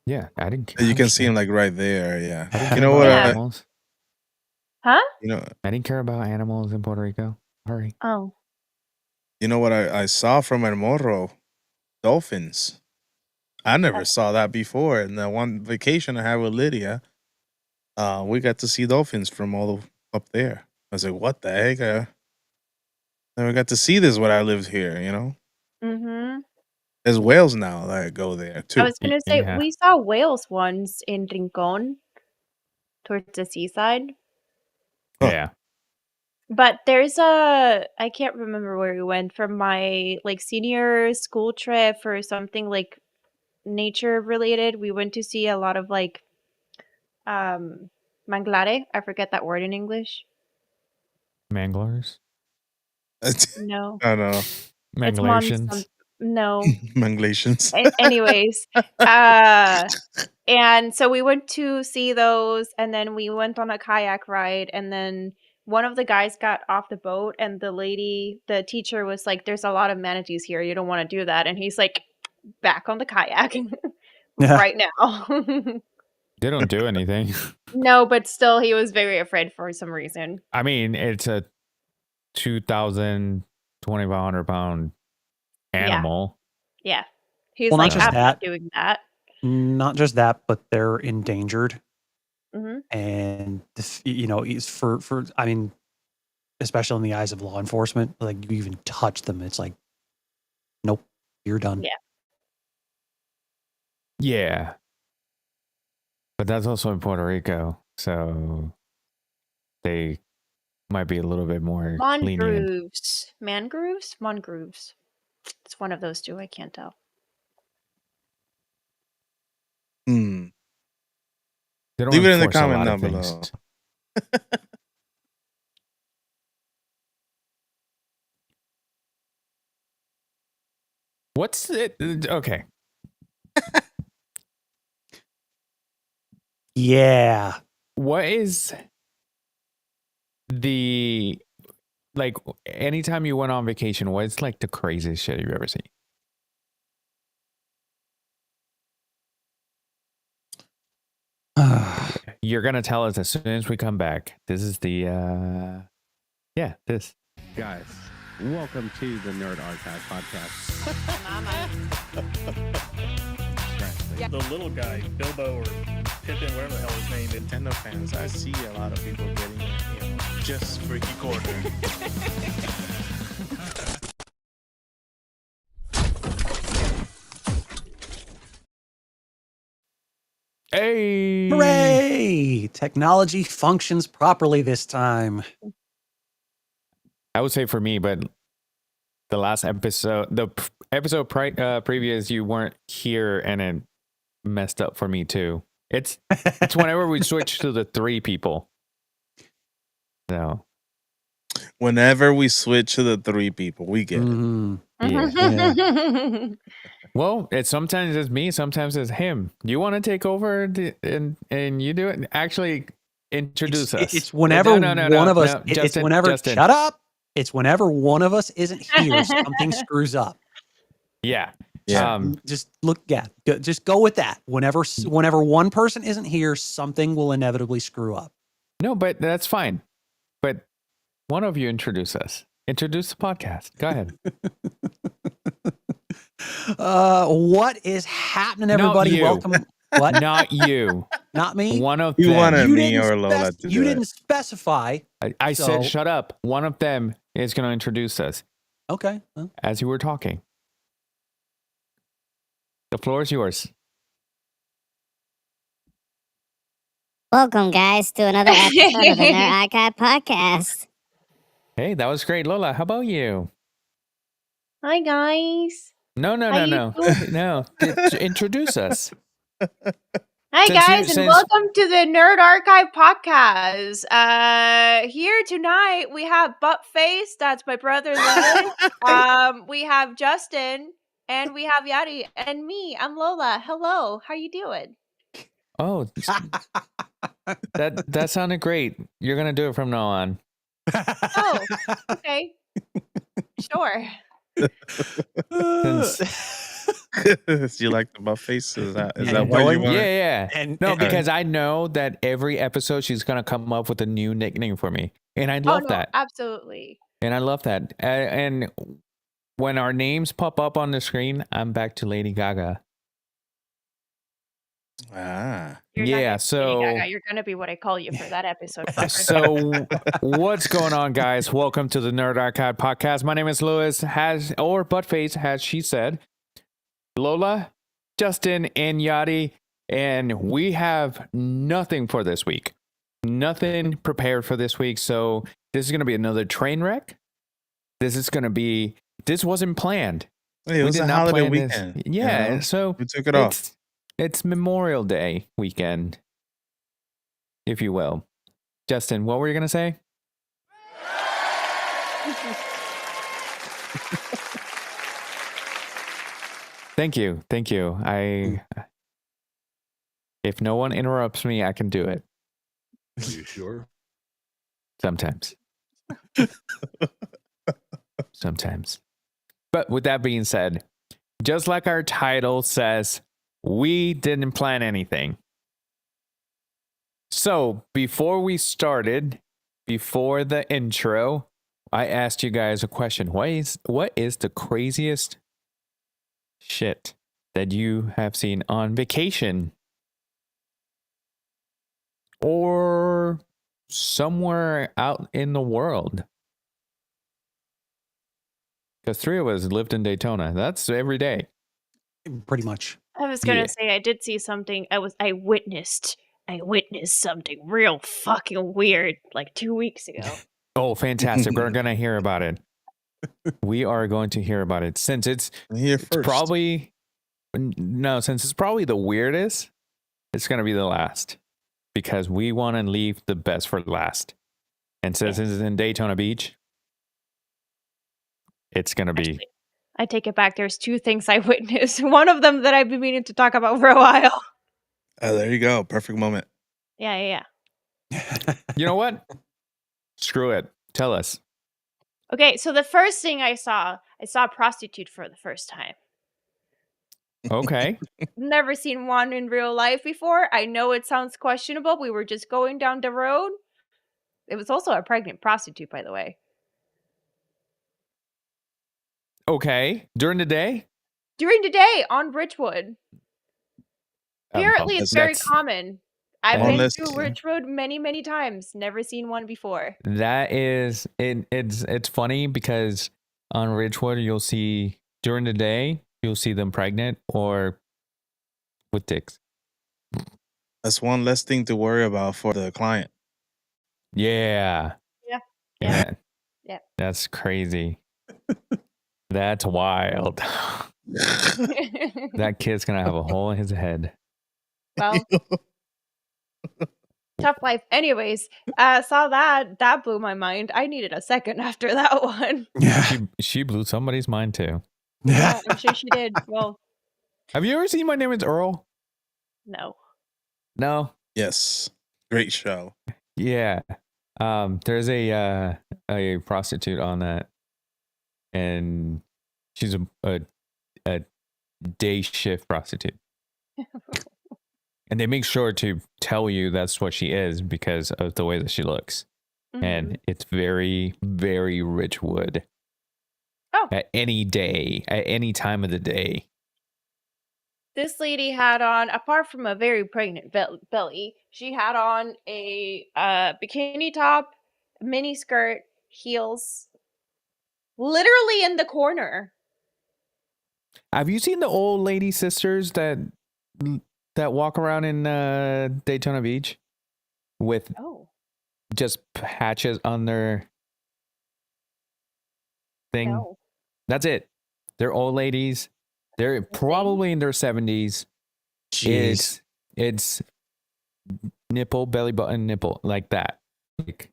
Yeah, I didn't. You can see him like right there. Yeah. I didn't You care know about what? animals. Huh? You know. I didn't care about animals in Puerto Rico. Hurry. Oh. You know what I saw from El Morro? Dolphins. I never saw that before. And the one vacation I had with Lydia, we got to see dolphins from all up there. I was like, what the heck? I never got to see this when I lived here, you know? Mm-hmm. There's whales now that go there I too. was gonna say we saw whales once in Rincon, towards the seaside. Huh. Yeah. But there's I can't remember where we went from my like senior school trip or something like nature related. We went to see a lot of like manglare. I forget that word in English. Manglers. No. I don't know. It's Manglations. no. Manglations. Anyways, and so we went to see those, and then we went on a kayak ride, and then one of the guys got off the boat, and the teacher was like, "There's a lot of manatees here. You don't want to do that." And he's like, "Back on the kayak right now." They don't do anything. No, but still, he was very afraid for some reason. I mean, it's a 2,000, 2,500 pound animal. Yeah. He's Well, not like, just "I'm not doing that." Not just that, but they're endangered. Mhm. And this, it's for I mean, especially in the eyes of law enforcement, like you even touch them, it's like, nope, you're done. Yeah. Yeah. But that's also in Puerto Rico, so they might be a little bit more lenient. Mangroves? It's one of those two, I can't tell. Hmm. They don't Leave it in the enforce a comment lot down of things. below. What's it? Okay. Yeah. What is the, like, anytime you went on vacation, what's like the craziest shit you've ever seen? You're gonna tell us as soon as we come back. This is the this. Guys, welcome to the Nerd Archive podcast. The little guy, Bilbo or Pippin, whatever the hell his name is. Nintendo fans, I see a lot of people getting it, just freaky corner. Hey! Hooray! Technology functions properly this time. I would say for me, but the last episode, the episode previous, you weren't here, and it messed up for me too. It's whenever we switch to the 3 people. So whenever we switch to the 3 people, we get it. Yeah. Well, sometimes it's me, sometimes it's him. You want to take over and you do it? Actually, introduce us. It's whenever one of us. It's whenever. Justin. Shut up! It's whenever one of us isn't here, something screws up. Yeah. Just look. Yeah. Just go with that. Whenever one person isn't here, something will inevitably screw up. No, but that's fine. But one of you introduce us. Introduce the podcast. Go ahead. What is happening, everybody? Welcome. What? Not you. Not me. One of you them. wanted me or Lola to You didn't specify. I said, shut up. One of them is going to introduce us. Okay. As you were talking. The floor is yours. Welcome, guys, to another episode of the Nerd Archive podcast. Hey, that was great. Lola, how about you? Hi, guys. No. Introduce us. Hi, guys, and welcome to the Nerd Archive podcast. Here tonight we have Buttface, that's my brother Lewis. We have Justin, and we have Yadi, and me. I'm Lola. Hello, how you doing? Oh, that sounded great. You're gonna do it from now on. Oh, okay, sure. You like the buff face? Is that And why you knowing- want? Yeah. And No, and- because I know that every episode she's gonna come up with a new nickname for me, and I Oh love no, that. absolutely. And I love that. And when our names pop up on the screen, I'm back to Lady Gaga. Ah. You're Yeah, not gonna be Lady so- Gaga, you're gonna be what I call you for that episode. fucker. So, what's going on, guys? Welcome to the Nerd Archive podcast. My name is Lewis, or Buttface, as she said. Lola, Justin, and Yadi, and we have nothing for this week. Nothing prepared for this week. So, this is going to be another train wreck. This wasn't planned. Hey, it was a holiday weekend. Yeah, you know? so We took it off. it's Memorial Day weekend, if you will. Justin, what were you going to say? Thank you. If no one interrupts me, I can do it. Are you sure? Sometimes. Sometimes. But with that being said, just like our title says, we didn't plan anything. So before we started, before the intro, I asked you guys a question. What is the craziest shit that you have seen on vacation or somewhere out in the world? Because 3 of us lived in Daytona. That's every day. pretty much. I was gonna Yeah. say I did see something. I witnessed something real fucking weird like 2 weeks ago. Oh, fantastic. We're going to hear about it. We are going to hear about it since it's Here first. since it's probably the weirdest, it's going to be the last because we want to leave the best for last. And since it's in Daytona Beach, it's going to be Actually, I take it back. There's 2 things I witnessed. One of them that I've been meaning to talk about for a while. There you go. Perfect moment. Yeah. You know what? Screw it. Tell us. Okay, so the first thing I saw a prostitute for the first time. Okay. Never seen one in real life before. I know it sounds questionable. We were just going down the road. It was also a pregnant prostitute, by the way. Okay. During the day? During the day on Richwood. Apparently, it's very that's- common. I've been Unless- through Richwood many, many times. Never seen one before. That is it's funny because on Ridgewood you'll see during the day you'll see them pregnant or with dicks. That's one less thing to worry about for the client. Yeah. Yeah. That's crazy. That's wild. That kid's gonna have a hole in his head. Well, tough life. Anyways, saw that blew my mind. I needed a second after that one. She blew somebody's mind too. Yeah, I'm sure she did. Well, Have you ever seen My Name is Earl? no. No. Yes. Great show. Yeah. There's a prostitute on that, and she's a day shift prostitute. And they make sure to tell you that's what she is because of the way that she looks. And it's very, very Richwood. Oh. At any day, at any time of the day. This lady had on, apart from a very pregnant belly, she had on a bikini top, mini skirt, heels, literally in the corner. Have you seen the old lady sisters that walk around in Daytona Beach with Oh, just patches on their thing? no. That's it. They're old ladies. They're probably in their 70s. Jeez. It's nipple, belly button, nipple, like that. Like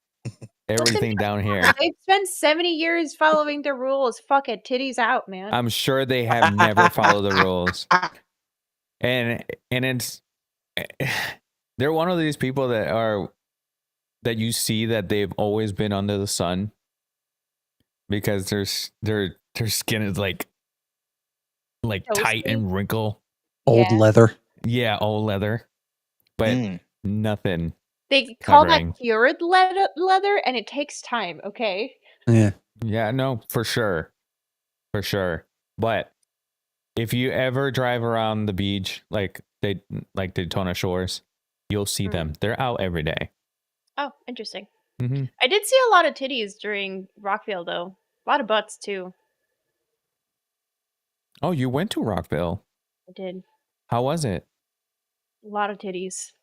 everything down here. I've spent 70 years following the rules. Fuck it, titties out, man. I'm sure they have never followed the rules. And it's they're one of these people that you see that they've always been under the sun because their skin is like like tight Toasty. and wrinkle. Old Yeah. leather. Yeah, old leather, but nothing. They call covering. that cured leather, and it takes time. Okay. Yeah. Yeah, no, for sure. For sure. But if you ever drive around the beach, like Daytona Shores, you'll see them. They're out every day. Oh, interesting. Mm-hmm. I did see a lot of titties during Rockville, though. A lot of butts too. Oh, you went to Rockville. I did. How was it? A lot of titties.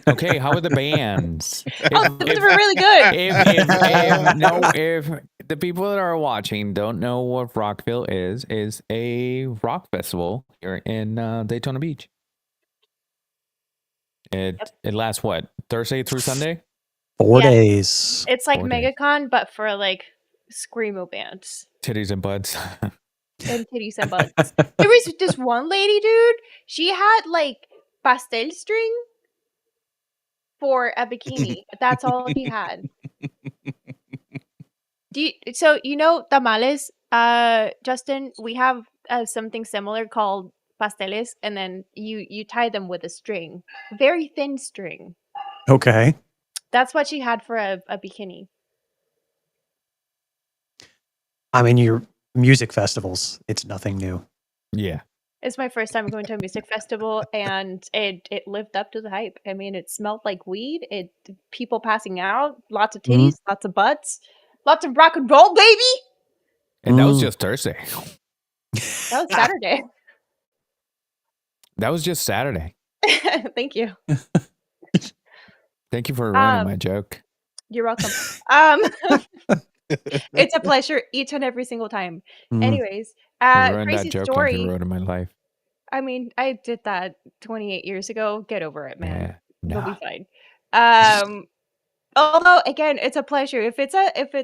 Okay, how are the bands? Oh, the bands were really good. If the people that are watching don't know what Rockville is a rock festival here in Daytona Beach. It lasts what, Thursday through Sunday? 4 Yeah. days. It's like 4 days. MegaCon, but for like screamo bands Titties and buds. and titties and butts. There was this one lady, dude. She had like pastel string for a bikini. That's all she had. So you know tamales, Justin? We have something similar called pasteles, and then you tie them with a string, very thin string. Okay. That's what she had for a bikini. I mean, your music festivals, it's nothing new. Yeah. It's my first time going to a music festival, and it lived up to the hype. I mean, it smelled like weed. People passing out, lots of titties, lots of butts, lots of rock and roll, baby. And that was just Thursday. That was Saturday. That was just Saturday. Thank you. Thank you for ruining my joke. You're welcome. It's a pleasure each and every single time. Anyways, You ruined crazy that joke story. like you ruined my life. I mean, I did that 28 years ago. Get over it, man. Yeah, You'll be fine. Although again, it's a pleasure. If it's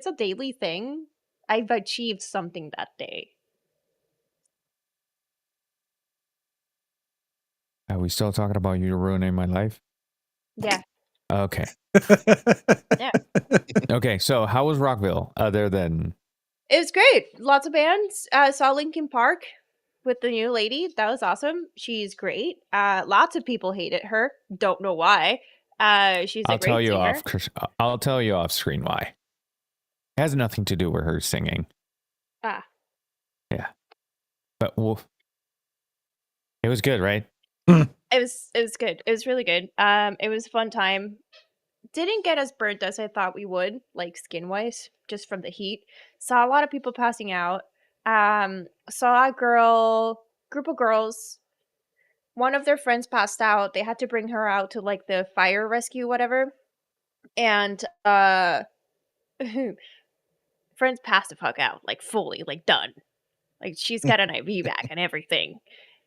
a daily thing, I've achieved something that day. Are we still talking about you ruining my life? Yeah. Okay. Yeah. Okay, so how was Rockville other than... It was great. Lots of bands. Saw Linkin Park with the new lady. That was awesome. She's great. Lots of people hated her. Don't know why. She's a great singer. I'll tell you off screen why. It has nothing to do with her singing. Ah. Yeah. But it was good, right? It was good. It was really good. It was a fun time. Didn't get as burnt as I thought we would, like skin wise, just from the heat. Saw a lot of people passing out. Saw a group of girls. One of their friends passed out. They had to bring her out to like the fire rescue, whatever. And friends passed the fuck out, like fully, like done. Like she's got an IV bag and everything.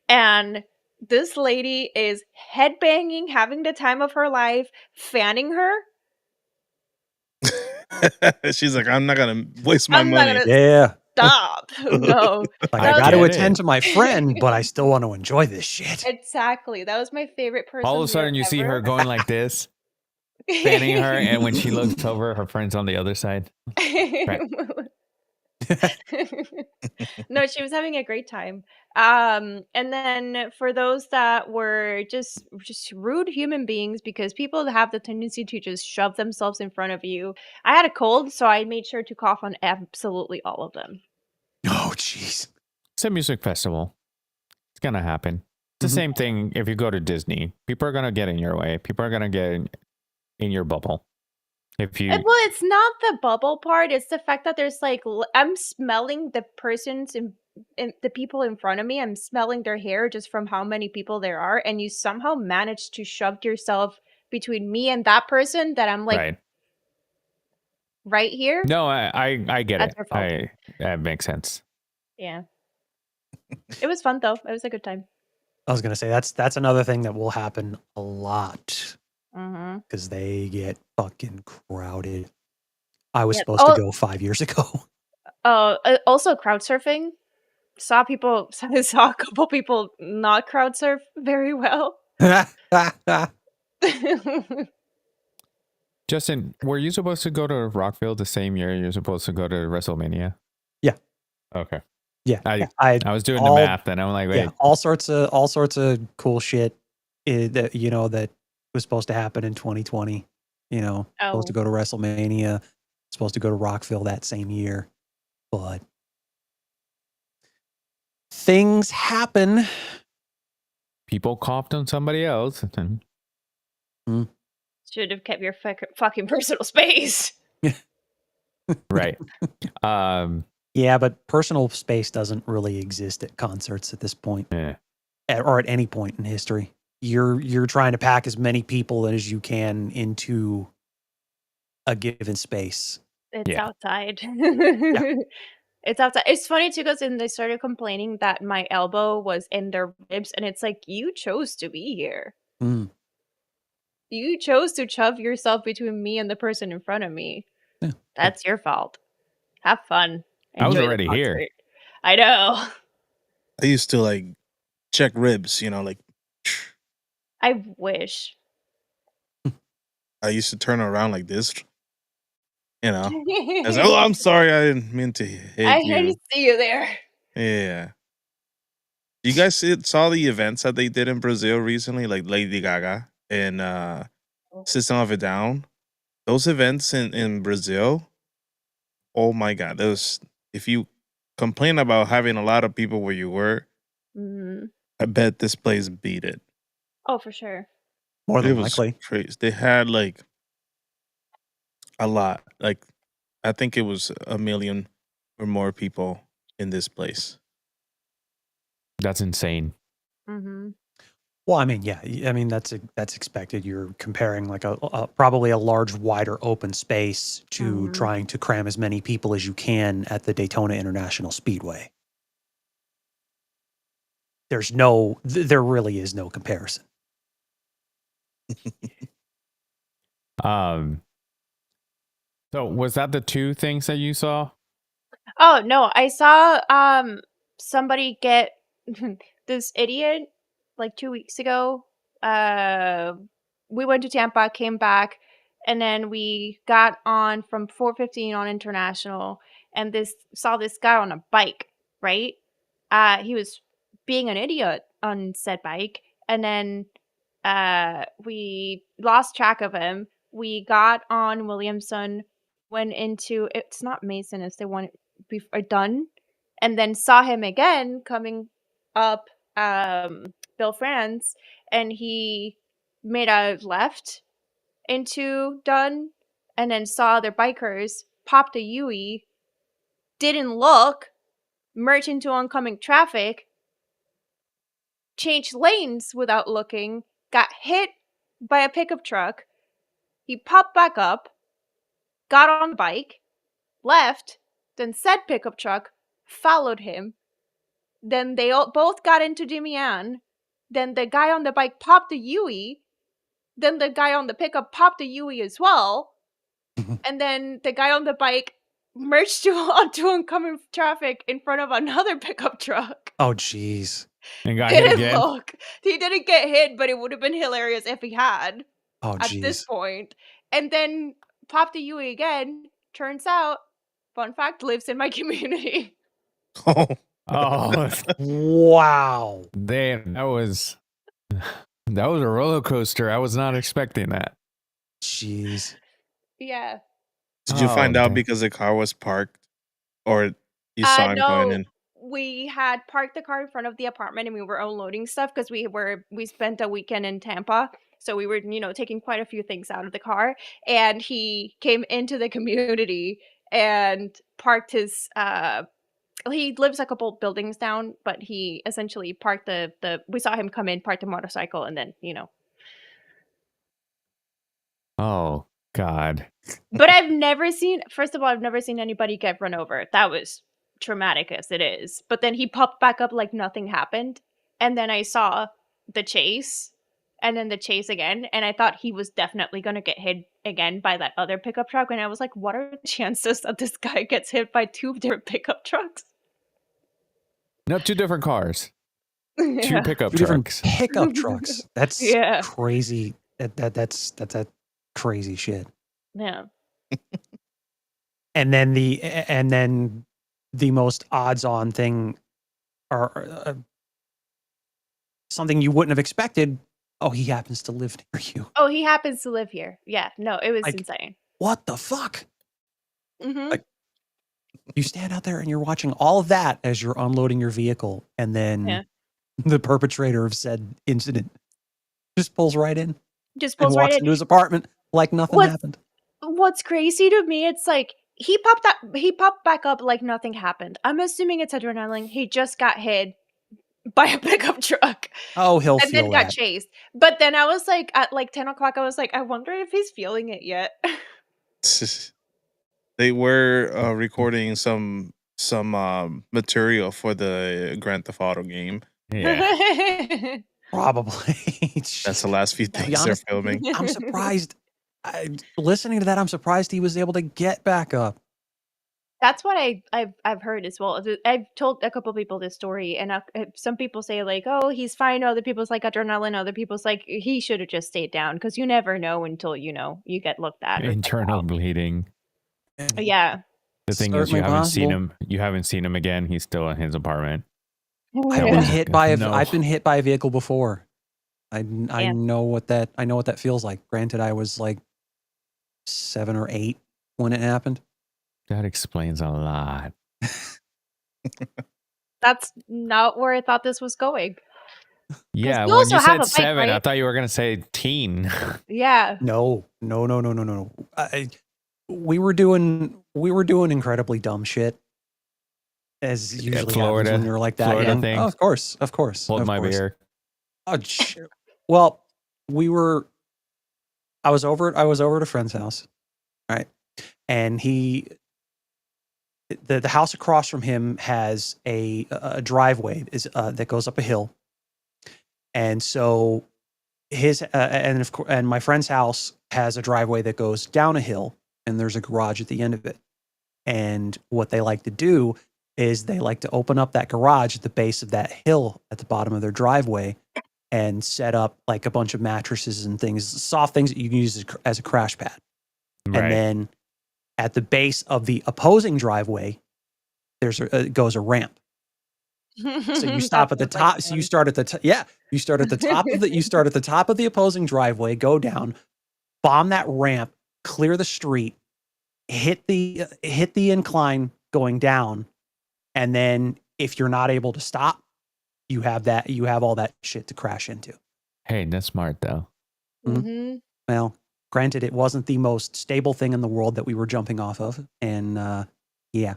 And this lady is headbanging, having the time of her life, fanning her. She's like, I'm not gonna waste my I'm money. not gonna Yeah. stop. No. Like, That I was got to my- attend to my friend, but I still want to enjoy this shit. Exactly. That was my favorite person. All of a sudden you see her going like this, fanning her, and when she looks over, her friend's on the other side. Right. No, she was having a great time. And then for those that were just rude human beings, because people have the tendency to just shove themselves in front of you. I had a cold, so I made sure to cough on absolutely all of them. Oh, jeez. It's a music festival. It's going to happen. It's the same thing if you go to Disney. People are going to get in your way. People are going to get in your bubble. If you... Well, it's not the bubble part. It's the fact that there's like, I'm smelling the persons in the people in front of me. I'm smelling their hair just from how many people there are. And you somehow managed to shove yourself between me and that person that I'm like right here. No, I get That's it. your fault. That makes sense. Yeah. It was fun though. It was a good time. I was going to say, that's another thing that will happen a lot. Mm-hmm. Because they get fucking crowded. I was supposed to go 5 years ago. Also crowd surfing. Saw a couple people not crowd surf very well. Justin, were you supposed to go to Rockville the same year you're supposed to go to WrestleMania? Yeah. Okay. Yeah, I was doing the math, and I'm like, wait, all sorts of cool shit that that was supposed to happen in 2020. Supposed to go to WrestleMania, supposed to go to Rockville that same year, but things happen. people coughed on somebody else. Should have kept your fucking personal space. Right. Yeah, but personal space doesn't really exist at concerts at this point, Yeah. or at any point in history. You're trying to pack as many people as you can into a given space. It's outside. It's outside. It's funny too because then they started complaining that my elbow was in their ribs, and it's like, you chose to be here. Mm. You chose to shove yourself between me and the person in front of me. Yeah. That's your fault. Have fun. I was Enjoy the already here. concert. I know. I used to like check ribs, like I wish. I used to turn around like this, I was like, oh, I'm sorry, I didn't mean to hit I you. didn't see you there. Yeah. You guys saw the events that they did in Brazil recently, like Lady Gaga and System of a Down? Those events in Brazil, oh my God. If you complain about having a lot of people where you were, I bet this place beat it. Oh, for sure. More than It was likely. crazy. They had like a lot. Like I think it was 1 million or more people in this place. That's insane. Mm-hmm. Well, I mean, yeah, that's expected. You're comparing like a probably a large, wider open space to trying to cram as many people as you can at the Daytona International Speedway. There really is no comparison. So was that the two things that you saw? Oh no, I saw somebody get this idiot like 2 weeks ago. We went to Tampa, came back, and then we got on from 4:15 on International, and saw this guy on a bike, right? He was being an idiot on said bike, and then we lost track of him. We got on Williamson, went into, it's not Mason, it's the one before done, and then saw him again coming up Bill France, and he made a left into Dunn, and then saw their bikers, popped a Yui, didn't look, merged into oncoming traffic, changed lanes without looking, got hit by a pickup truck. He popped back up, got on the bike, left, then said pickup truck followed him. Then they both got into Dimian. Then the guy on the bike popped a Yui. Then the guy on the pickup popped a Yui as well. And then the guy on the bike merged onto oncoming traffic in front of another pickup truck. Oh, jeez. And got hit again. Look, he didn't get hit, but it would have been hilarious if he had. Oh, at this point. And then popped the Yui again. Turns out, fun fact, lives in my community. Oh, wow. Damn, that was a roller coaster. I was not expecting that. Jeez. Yeah. Did you find out because the car was parked, or you saw him going in? We had parked the car in front of the apartment and we were unloading stuff because we spent a weekend in Tampa. So we were, taking quite a few things out of the car, and he came into the community and parked his he lives a couple buildings down, but he essentially parked we saw him come in, parked the motorcycle, and then, Oh, God. But first of all, I've never seen anybody get run over. That was traumatic as it is. But then he popped back up like nothing happened. And then I saw the chase, and then the chase again. And I thought he was definitely going to get hit again by that other pickup truck. And I was like, what are the chances that this guy gets hit by two different pickup trucks? No, two different cars. Yeah. Two pickup Two different trucks. pickup trucks. That's Yeah. crazy. That's that crazy shit. Yeah. And then the most odds-on thing or something you wouldn't have expected. Oh, he happens to live near you. Oh, he happens to live here. Yeah, no, it was Like, insane. what the fuck? Mhm. Like, you stand out there and you're watching all of that as you're unloading your vehicle, and then the perpetrator of said incident just pulls right in Just and pulls right walks in. into his apartment like nothing happened. What's crazy to me, it's like he popped back up like nothing happened. I'm assuming it's adrenaline. He just got hit by a pickup truck Oh, he'll and then feel got that. chased. But then I was like, at like 10 o'clock, I was like, I wonder if he's feeling it yet. They were recording some material for the Grand Theft Auto game. Yeah. Probably. That's the last few To be things they're honest, filming. I'm surprised. Listening to that, I'm surprised he was able to get back up. That's what I've heard as well. I've told a couple people this story, and some people say like, "Oh, he's fine." Other people's like adrenaline. Other people's like he should have just stayed down because you never know until you get looked at. Or checked Internal out. bleeding. Yeah. The thing is, you haven't seen him. You haven't seen him again. He's still in his apartment. I've been hit by a vehicle before. I know what that feels like. Granted, I was like 7 or 8 when it happened. That explains a lot. That's not where I thought this was going. Yeah, you when also you have said a bike, 7, I right? thought you were gonna say teen. Yeah. No. We were doing incredibly dumb shit, as usually happens when you're like that Florida young. thing. Oh, of course. Hold my beer. Oh, shit. Well, I was over at a friend's house, right? And the house across from him has a driveway that goes up a hill, and so his and my friend's house has a driveway that goes down a hill, and there's a garage at the end of it. And what they like to do is they like to open up that garage at the base of that hill at the bottom of their driveway and set up like a bunch of mattresses and things, soft things that you can use as a crash pad. Right. And then at the base of the opposing driveway, goes a ramp. So you stop at the top. So you start at the you start at the top of the top of the opposing driveway, go down, bomb that ramp, clear the street, hit the incline going down, and then if you're not able to stop, you have all that shit to crash into. Hey, that's smart though. Mm-hmm. Well, granted, it wasn't the most stable thing in the world that we were jumping off of, and yeah.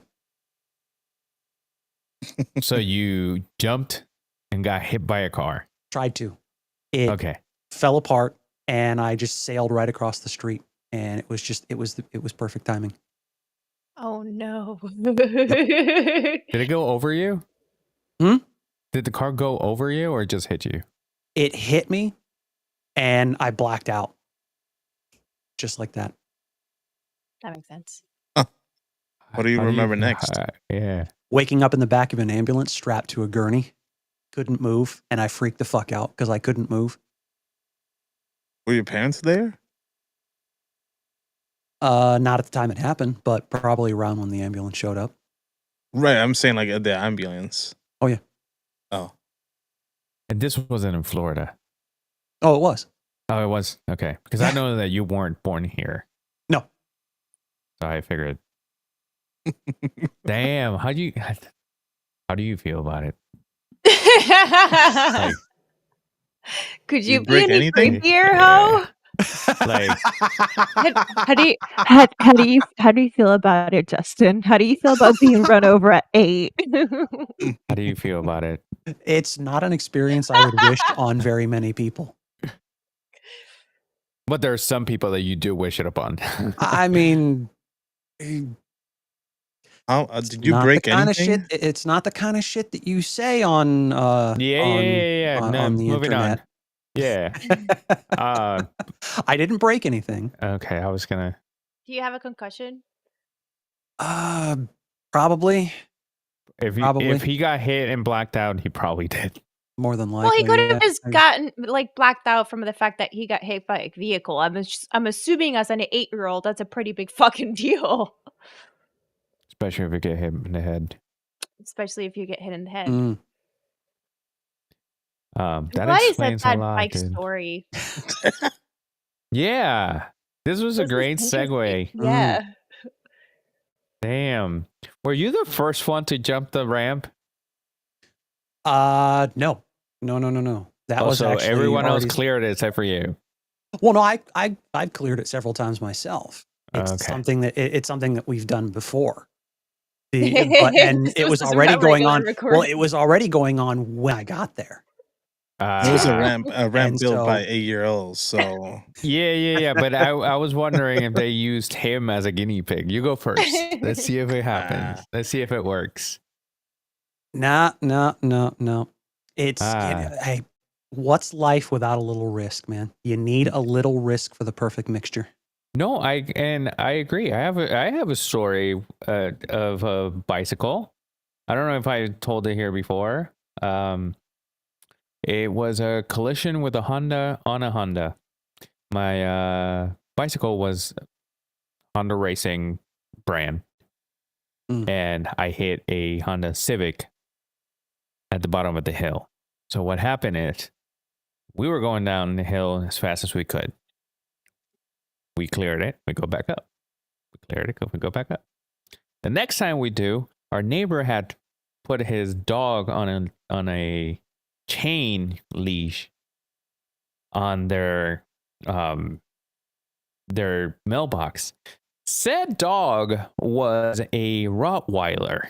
So you jumped and got hit by a car. Tried to. It fell apart, and I just sailed right across the street, and it was perfect timing. Oh no. Did it go over you? Did the car go over you or just hit you? It hit me, and I blacked out. Just like that. That makes sense. What do you remember next? Yeah. Waking up in the back of an ambulance strapped to a gurney. Couldn't move, and I freaked the fuck out because I couldn't move. Were your parents there? Not at the time it happened, but probably around when the ambulance showed up. Right, I'm saying like at the ambulance. Oh, yeah. Oh. And this wasn't in Florida. Oh, it was. Oh, it was? Okay. Because I know that you weren't born here. No. So I figured. Damn, how do you feel about it? Like, could you be any anything? creepier, ho? Like, how do you feel about it, Justin? How do you feel about being run over at 8? How do you feel about it? It's not an experience I would wish on very many people. But there are some people that you do wish it upon. I mean, did you break anything? It's not the kind of shit that you say on on the moving internet. On. Yeah. I didn't break anything. Okay, I was gonna. Do you have a concussion? Probably. If he got hit and blacked out, he probably did. More than likely. Well, he could have just gotten like blacked out from the fact that he got hit by a vehicle. I'm assuming as an 8-year-old, that's a pretty big fucking deal. Especially if you get hit in the head. especially if you get hit in the head. That Glad he said explains a that lot, bike dude. story. Yeah, this was a great segue. Yeah. Damn, were you the first one to jump the ramp? No. That was Also, actually everyone else already... cleared it except for you. Well, no, I've cleared it several times myself. It's Okay. something that we've done before. It was already going on. Well, it was already going on when I got there. It was a ramp built so- by 8-year-olds. So Yeah. But I was wondering if they used him as a guinea pig. You go first. Let's see if it happens. Let's see if it works. No. It's hey, what's life without a little risk, man? You need a little risk for the perfect mixture. No, I agree. I have a story of a bicycle. I don't know if I told it here before. It was a collision with a Honda on a Honda. My bicycle was Honda Racing brand, and I hit a Honda Civic at the bottom of the hill. So what happened is, we were going down the hill as fast as we could. We cleared it. We go back up. We cleared it. We go back up. The next time we do, our neighbor had put his dog on a chain leash on their mailbox. Said dog was a Rottweiler.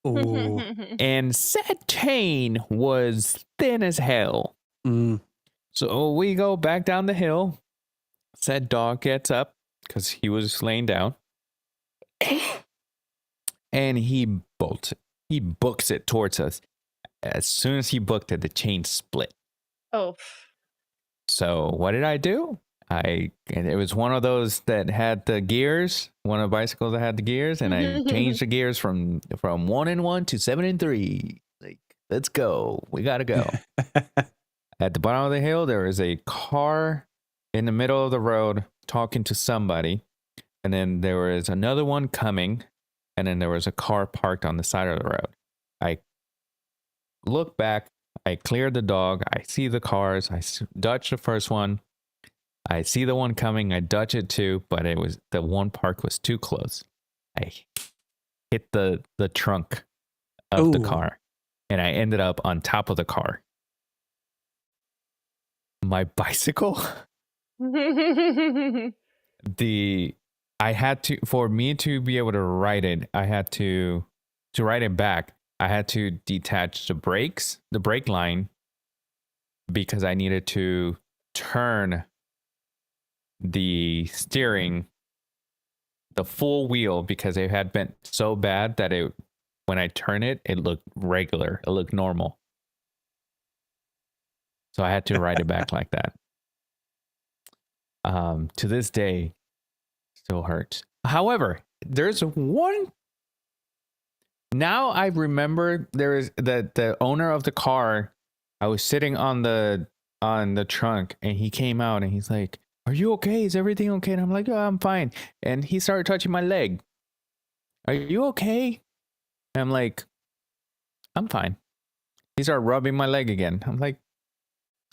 Ooh. And said chain was thin as hell. So we go back down the hill. Said dog gets up because he was laying down. And he bolts it. He books it towards us. As soon as he booked it, the chain split. Oh. So what did I do? And it was one of those that had the gears, one of the bicycles that had the gears, and I changed the gears from 1 and 1 to 7 and 3. Like, let's go. We gotta go. At the bottom of the hill, there is a car in the middle of the road talking to somebody, and then there was another one coming, and then there was a car parked on the side of the road. I look back, I cleared the dog, I see the cars, I dodged the first one, I see the one coming, I dodge it too, but it was the one park was too close. I hit the trunk of the car, and I ended up on top of the car. My bicycle, I had to, for me to be able to ride it, I had to ride it back, I had to detach the brake line, because I needed to turn the steering, the full wheel, because it had been so bad that when I turn it, it looked regular, it looked normal. So I had to ride it back like that. To this day, still hurts. However, there's one. Now I remember there is the owner of the car. I was sitting on the trunk, and he came out and he's like, "Are you okay? Is everything okay?" And I'm like, "Oh, I'm fine." And he started touching my leg. "Are you okay?" And I'm like, "I'm fine." He started rubbing my leg again. I'm like,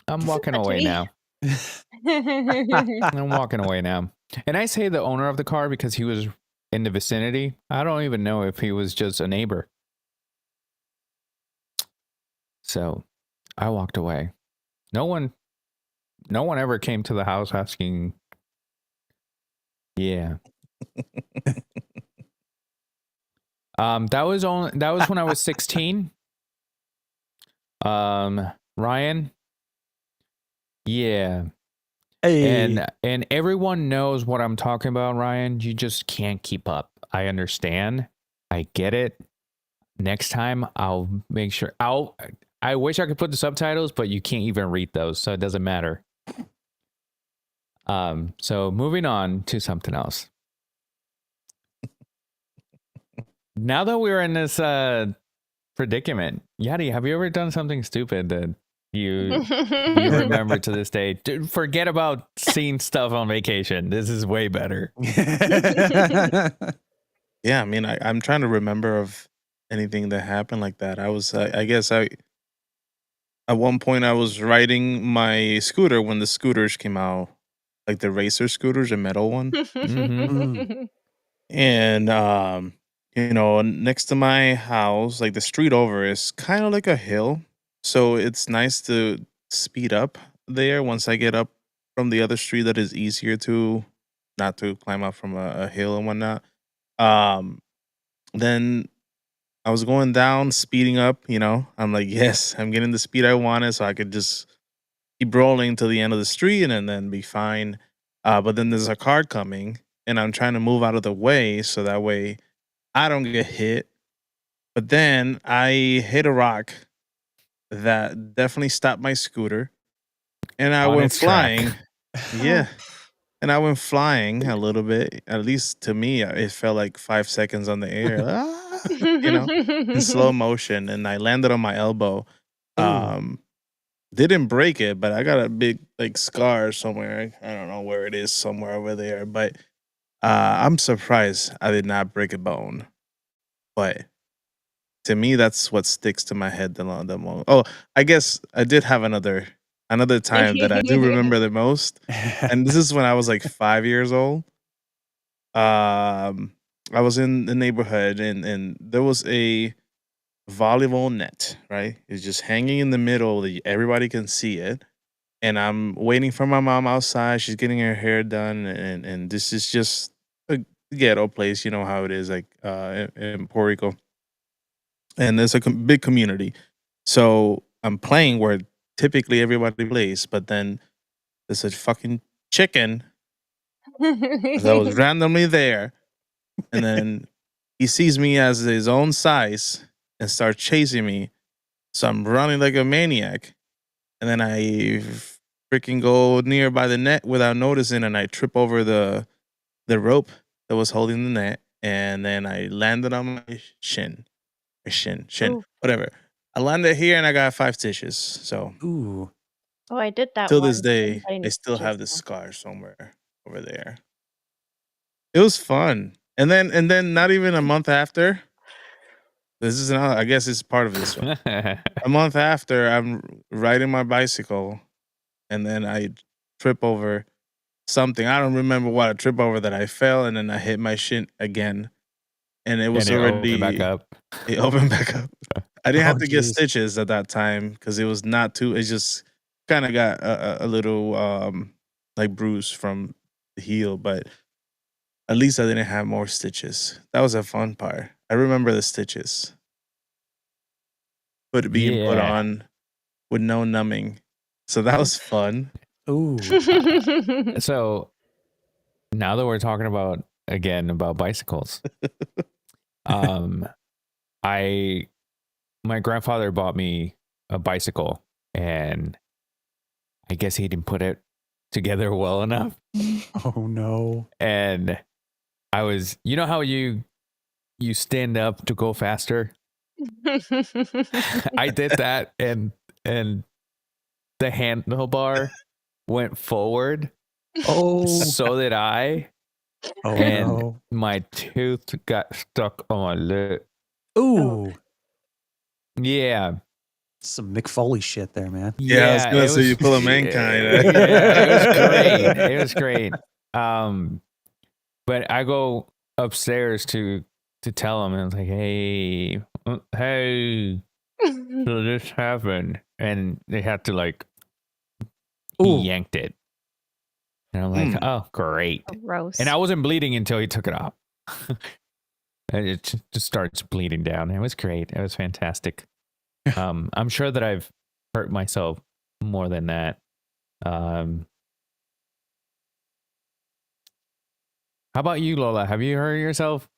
"I'm walking away now." I'm walking away now. And I say the owner of the car because he was in the vicinity. I don't even know if he was just a neighbor. So I walked away. No one ever came to the house asking. Yeah. That was when I was 16. Ryan. Yeah. Hey. And everyone knows what I'm talking about, Ryan. You just can't keep up. I understand. I get it. Next time I'll make sure I wish I could put the subtitles, but you can't even read those, so it doesn't matter. So moving on to something else. Now that we're in this predicament, Yadi, have you ever done something stupid that you remember to this day? Dude, forget about seeing stuff on vacation. This is way better. Yeah, I mean, I'm trying to remember of anything that happened like that. I guess at one point I was riding my scooter when the scooters came out, like the racer scooters, a metal one. And next to my house, like the street over is kind of like a hill. So it's nice to speed up there once I get up from the other street that is easier to not to climb up from a hill and whatnot. Um then I was going down, speeding up, I'm like, yes, I'm getting the speed I wanted so I could just keep rolling to the end of the street and then be fine. But then there's a car coming and I'm trying to move out of the way so that way I don't get hit. But then I hit a rock that definitely stopped my scooter and I On went its track. flying. Yeah. And I went flying a little bit. At least to me, it felt like 5 seconds on the air, in slow motion. And I landed on my elbow. Ooh. Didn't break it, but I got a big like scar somewhere. I don't know where it is, somewhere over there. But I'm surprised I did not break a bone. But to me, that's what sticks to my head the most. Oh, I guess I did have another time that I do remember the most, and this is when I was like 5 years old. I was in the neighborhood, and there was a volleyball net. Right, it's just hanging in the middle. Everybody can see it, and I'm waiting for my mom outside. She's getting her hair done, and this is just a ghetto place. You know how it is, like in Puerto Rico, and there's a big community. So I'm playing where typically everybody plays, but then there's a fucking chicken that was randomly there, and then he sees me as his own size and starts chasing me. So I'm running like a maniac, and then I freaking go near by the net without noticing, and I trip over the rope that was holding the net, and then I landed on my shin, Ooh. whatever. I landed here, and I got 5 stitches. So Ooh. Oh, I did that till this once. day, Everybody I needs still stitches have the now. scar somewhere over there. It was fun, and then not even a month after. This is another. I guess it's part of this one. A month after, I'm riding my bicycle, and then I trip over something. I don't remember what I trip over that I fell, and then I hit my shin again, and it was And it opened back already up. it opened back up. I didn't have Oh, to get jeez. stitches at that time because it was not too. It just kind of got a little like bruise from the heel, but at least I didn't have more stitches. That was a fun part. I remember the stitches, but being put Yeah. on with no numbing, so that was fun. Ooh. So now that we're talking about bicycles, my grandfather bought me a bicycle, and I guess he didn't put it together well enough. Oh no. And I was, you know how you stand up to go faster? I did that, and the handlebar went forward. Oh. So did I. Oh And no. my tooth got stuck on my lip. Ooh. Yeah. Some Mick Foley shit there, man. Yeah, I was gonna it say you pull a mankind. Yeah, it was great. It was great. But I go upstairs to tell him, and I was like, hey, so this happened, and they had to like he Ooh. yanked it, and I'm like, oh, great. Gross. And I wasn't bleeding until he took it off. And it just starts bleeding down. It was great. It was fantastic. I'm sure that I've hurt myself more than that. How about you, Lola? Have you hurt yourself?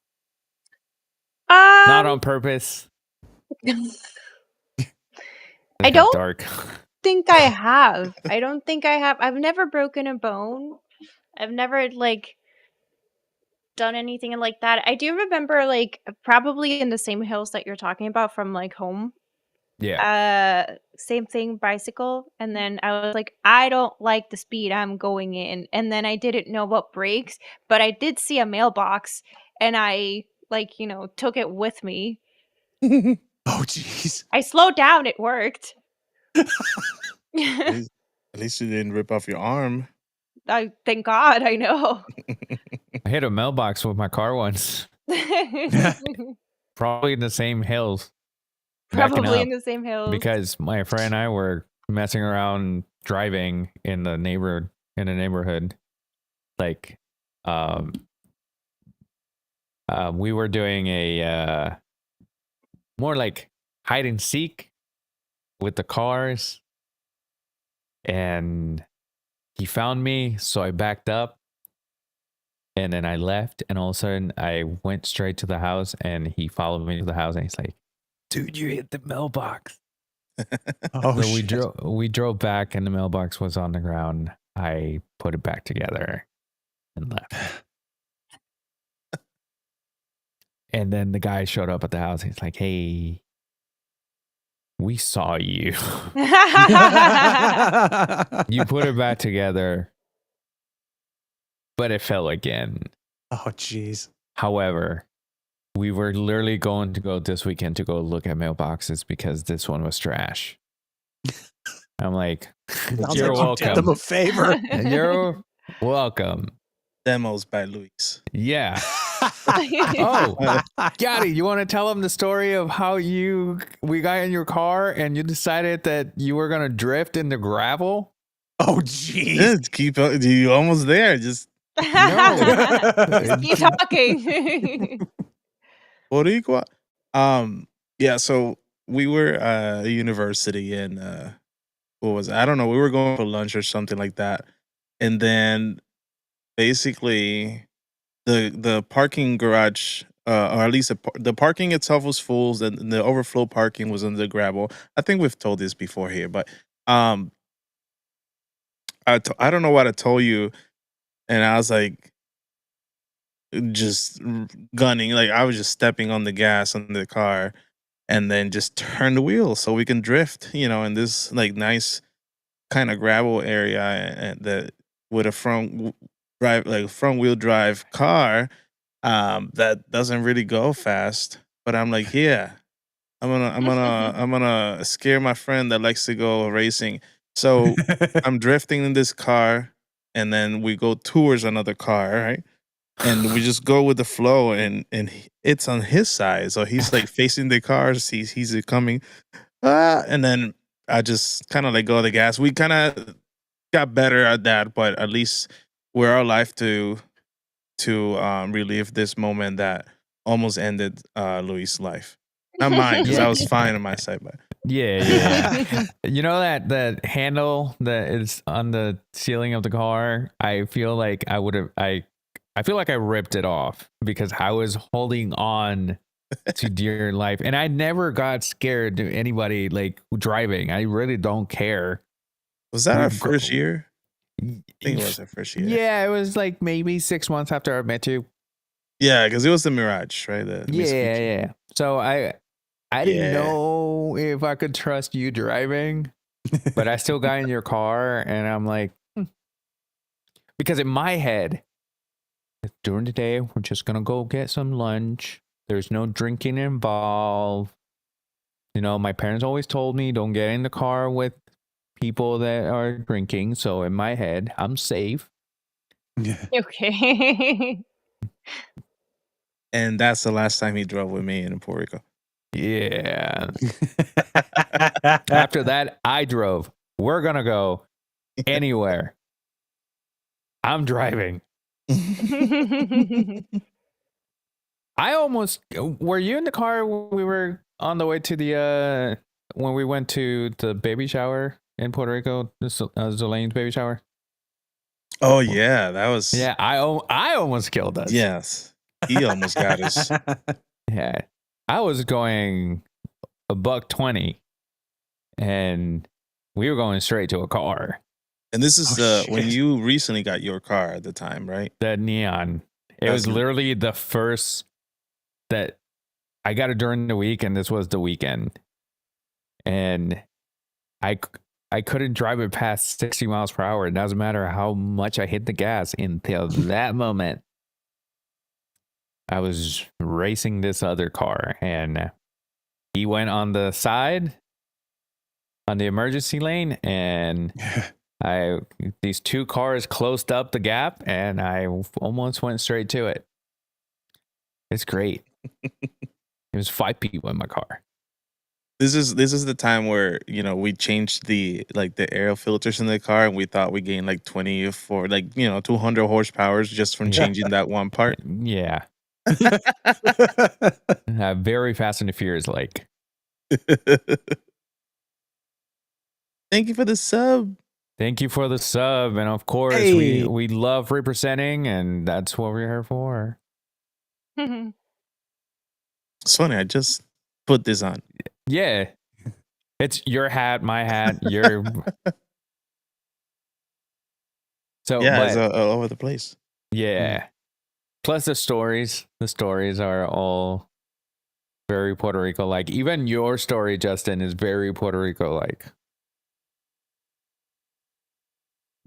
Not on purpose. I don't dark. think I have. I don't think I have. I've never broken a bone. I've never like done anything like that. I do remember like probably in the same hills that you're talking about from like home. Yeah. Same thing, bicycle. And then I was like, I don't like the speed I'm going in. And then I didn't know about brakes, but I did see a mailbox and I like, took it with me. Oh, jeez. I slowed down. It worked. At least you didn't rip off your arm. Thank God. I know. I hit a mailbox with my car once. Probably in the same hills. Probably in the same hills. Because my friend and I were messing around driving in the neighborhood. Like, we were doing a more like hide and seek with the cars, and he found me, so I backed up, and then I left, and all of a sudden I went straight to the house, and he followed me to the house, and he's like, "Dude, you hit the mailbox." Oh, So shit. we drove back, and the mailbox was on the ground. I put it back together and left. And then the guy showed up at the house. He's like, "Hey, we saw you. You put it back together, but it fell again." Oh, jeez. However, we were literally going to go this weekend to go look at mailboxes because this one was trash. I'm like, Sounds "You're like you did them welcome. a favor. You're welcome." Demos by Luis. Yeah. Oh, Yadi, you want to tell them the story of how we got in your car and you decided that you were gonna drift in the gravel? Oh, jeez. Yeah, you almost there. Just Just keep talking. Boricua. Yeah, so we were at university and what was it? I don't know, we were going for lunch or something like that. And then basically the parking garage or at least the parking itself was full, and the overflow parking was in the gravel. I think we've told this before here, but I don't know what I told you, and I was like just gunning, like I was just stepping on the gas on the car and then just turn the wheel so we can drift, in this like nice kind of gravel area, and that with a front wheel drive car that doesn't really go fast. But I'm like, yeah, I'm gonna scare my friend that likes to go racing. So I'm drifting in this car, and then we go towards another car, right? And we just go with the flow, and it's on his side, so he's like facing the cars. He's coming, and then I just kind of let go of the gas. We kind of got better at that, but at least we're alive to relive this moment that almost ended Louis' life. Not mine, because I was fine on my side, but Yeah. You know that handle that is on the ceiling of the car? I feel like I feel like I ripped it off because I was holding on to dear life, and I never got scared to anybody like driving. I really don't care. Was that our first year? I think it was our first year. Yeah, it was like maybe 6 months after I met you. Yeah, because it was the Mirage, right? Yeah. So I didn't know if I could trust you driving, but I still got in your car, and I'm like, because in my head, during the day, we're just gonna go get some lunch. There's no drinking involved. My parents always told me don't get in the car with people that are drinking. So in my head, I'm safe. Okay. And that's the last time he drove with me in Puerto Rico. Yeah. After that, I drove. We're gonna go anywhere. I'm driving. Were you in the car when we were on the way to when we went to the baby shower in Puerto Rico, Zelane's baby shower? Oh yeah, that was. Yeah, I almost killed us. Yes, he almost got us. Yeah, I was going $120, and we were going straight to a car. And this is when you recently got your car at the time, right? The neon. It was literally the first that I got it during the week, and this was the weekend. And I couldn't drive it past 60 miles per hour. It doesn't matter how much I hit the gas until that moment. I was racing this other car, and He went on the side, on the emergency lane, and these two cars closed up the gap, and I almost went straight to it. It's great. It was 5 people in my car. This is the time where we changed the air filters in the car, and we thought we gained like 20 for 200 horsepower just from changing that one part. Yeah. Very Fast and the Furious like. Thank you for the sub. Thank you for the sub, and of course we love representing, and that's what we're here for. It's funny. I just put this on. Yeah, it's your hat, my hat, your. So yeah, it's all over the place. Yeah. Plus the stories are all very Puerto Rico like. Even your story, Justin, is very Puerto Rico like.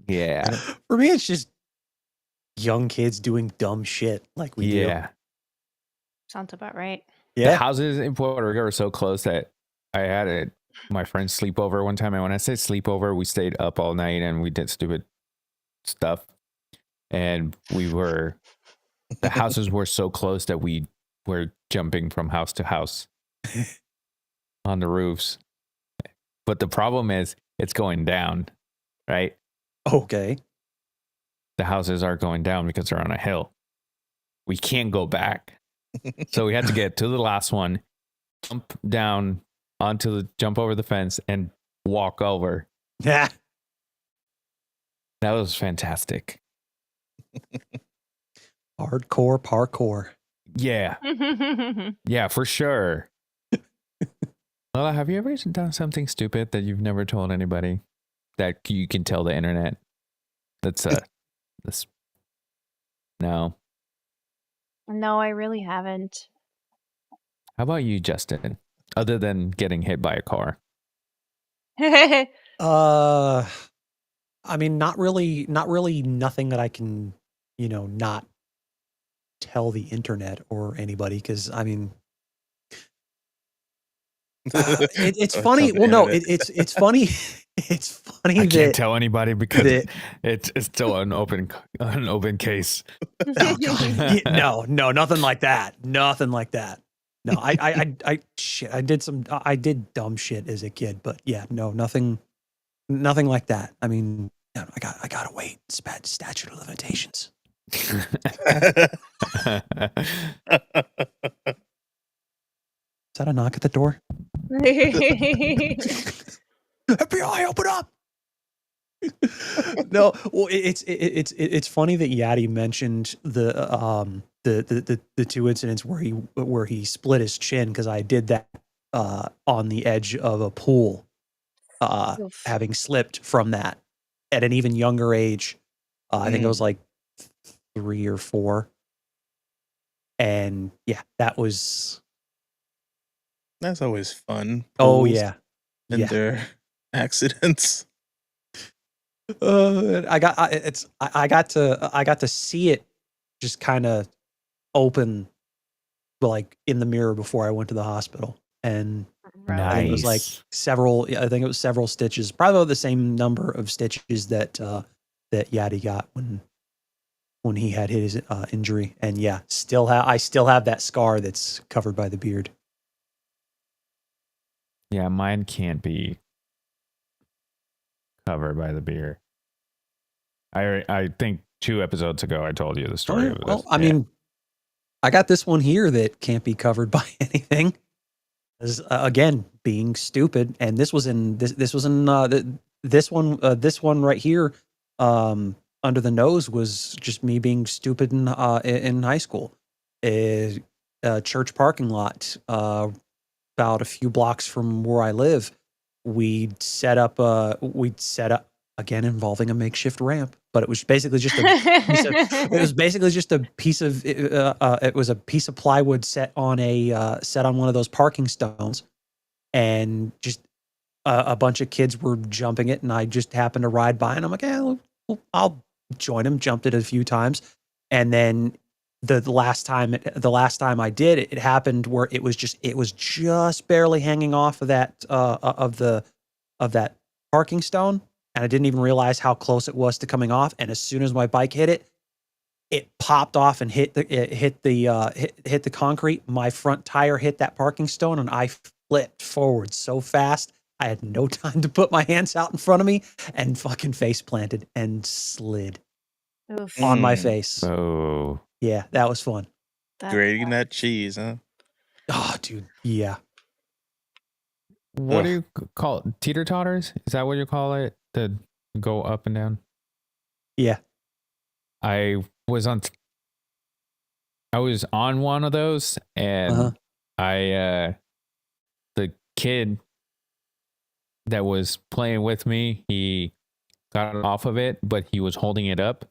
Yeah. For me, it's just young kids doing dumb shit like we do. Sounds about right. Yeah. The houses in Puerto Rico are so close that I had my friend's sleepover one time. And when I say sleepover, we stayed up all night and we did stupid stuff. And the houses were so close that we were jumping from house to house on the roofs. But the problem is it's going down, right? Okay. The houses are going down because they're on a hill. We can't go back. So we had to get to the last one, jump over the fence and walk over. Yeah. That was fantastic. Hardcore parkour. Yeah. Yeah, for sure. Lola, have you ever done something stupid that you've never told anybody that you can tell the internet? That's no. No, I really haven't. How about you, Justin? Other than getting hit by a car. I mean, not really nothing that I can, not tell the internet or anybody, because I mean, it's funny. Well, no, it's funny. It's funny. I can't tell anybody because it's still an open case. No, nothing like that. Nothing like that. No, I did dumb shit as a kid, but yeah, no, nothing like that. I mean, I gotta wait. It's bad statute of limitations. Is that a knock at the door? FBI, open up! No, well, it's funny that Yadi mentioned the two incidents where he split his chin, because I did that on the edge of a pool, having slipped from that at an even younger age. I think it was like 3 or 4, and yeah, that's always fun. Oh yeah, and their accidents. I got to see it just kind of open, like in the mirror before I went to the hospital, and I think it was like several stitches, probably the same number of stitches that Yadi got when he had his injury, and yeah, I still have that scar that's covered by the beard. Yeah, mine can't be covered by the beard. I think 2 episodes ago I told you the story of this. Well, I mean, I got this one here that can't be covered by anything. Again, being stupid, and this one right here, under the nose, was just me being stupid in high school. A church parking lot, about a few blocks from where I live. We'd set up again, involving a makeshift ramp, but it was basically just a piece of plywood set on one of those parking stones, and just a bunch of kids were jumping it, and I just happened to ride by, and I'm like, I'll join them. Jumped it a few times, and then the last time I did it, it happened where it was just barely hanging off of that of that parking stone, and I didn't even realize how close it was to coming off. And as soon as my bike hit it, it popped off and hit the concrete. My front tire hit that parking stone, and I flipped forward so fast I had no time to put my hands out in front of me, and fucking face planted and slid on my face. Oh, Yeah, that was fun. Grating that cheese, huh? Oh, dude, yeah. what do you call it? Teeter totters? Is that what you call it? To go up and down? Yeah. I was on one of those, and the kid that was playing with me, he got off of it, but he was holding it up,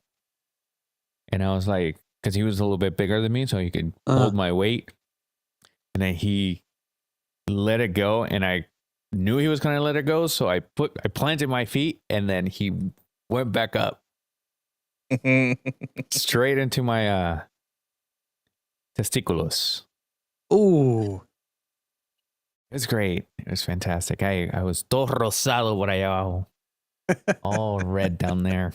and I was like, because he was a little bit bigger than me, so he could hold my weight, and then he let it go, and I knew he was going to let it go, so I planted my feet, and then he went back up straight into my testículos. Ooh. It was great. It was fantastic. I was todo rosado por allá abajo. All red down there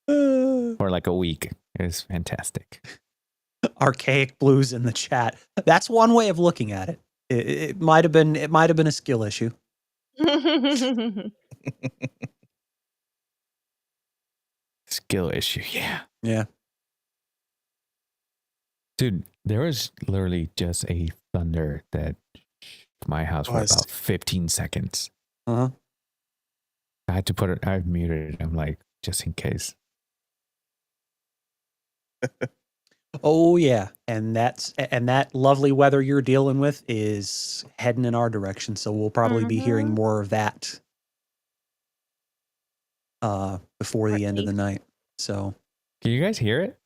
for like a week. It was fantastic. Archaic blues in the chat. That's one way of looking at it. It might have been a skill issue. Skill issue, yeah. Yeah. Dude, there was literally just a thunder that shook my house for about 15 seconds. Uh-huh. I had to put it, I've muted it. I'm like, just in case. Oh yeah, and that lovely weather you're dealing with is heading in our direction, so we'll probably be hearing more of that before the end of the night. So, can you guys hear it?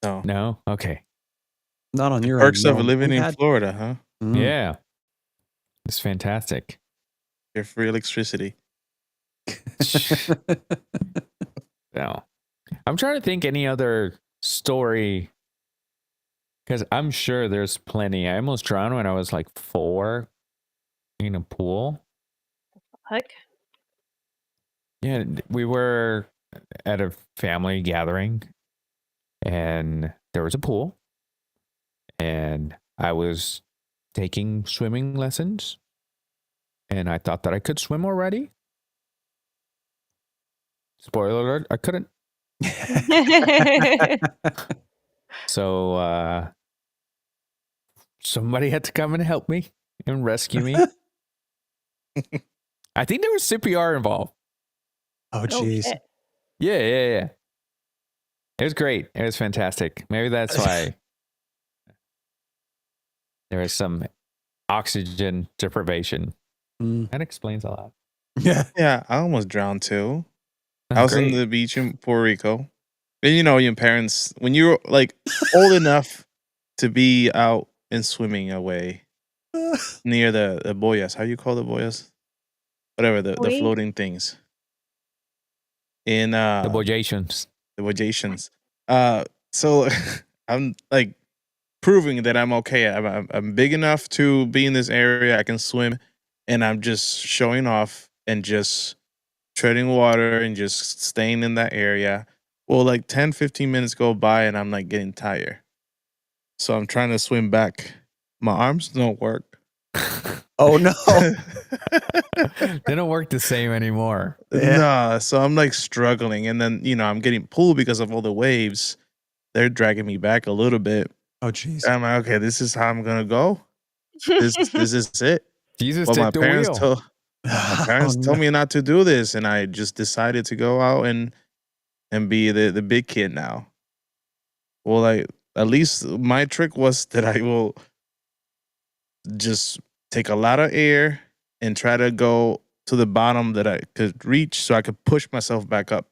No. Okay. Not on your perks end. of living in Florida, huh? Yeah, it's fantastic. Your free electricity. No, I'm trying to think any other story, because I'm sure there's plenty. I almost drowned when I was like 4 in a pool. Heck. Yeah, we were at a family gathering, and there was a pool, and I was taking swimming lessons, and I thought that I could swim already. Spoiler alert, I couldn't. So somebody had to come and help me and rescue me. I think there was CPR involved. Oh, jeez. Yeah. It was great. It was fantastic. Maybe that's why there is some oxygen deprivation. That explains a lot. Yeah, I almost drowned too. I was on the beach in Puerto Rico. And you know, your parents, when you're like old enough to be out and swimming away near the boyas. How you call the boyas? Whatever, the floating things. In the boyations. The boyations. So I'm like proving that I'm okay. I'm big enough to be in this area. I can swim, and I'm just showing off and just treading water and just staying in that area. Well, like 10, 15 minutes go by and I'm like getting tired. So I'm trying to swim back. My arms don't work. Oh no. They don't work the same anymore. No, so I'm like struggling, and then I'm getting pulled because of all the waves. They're dragging me back a little bit. Oh jeez. I'm like, okay, this is how I'm gonna go. This is it. Jesus, well, take my the parents wheel. My parents told me not to do this, and I just decided to go out and be the big kid now. Well, like at least my trick was that I will just take a lot of air and try to go to the bottom that I could reach, so I could push myself back up,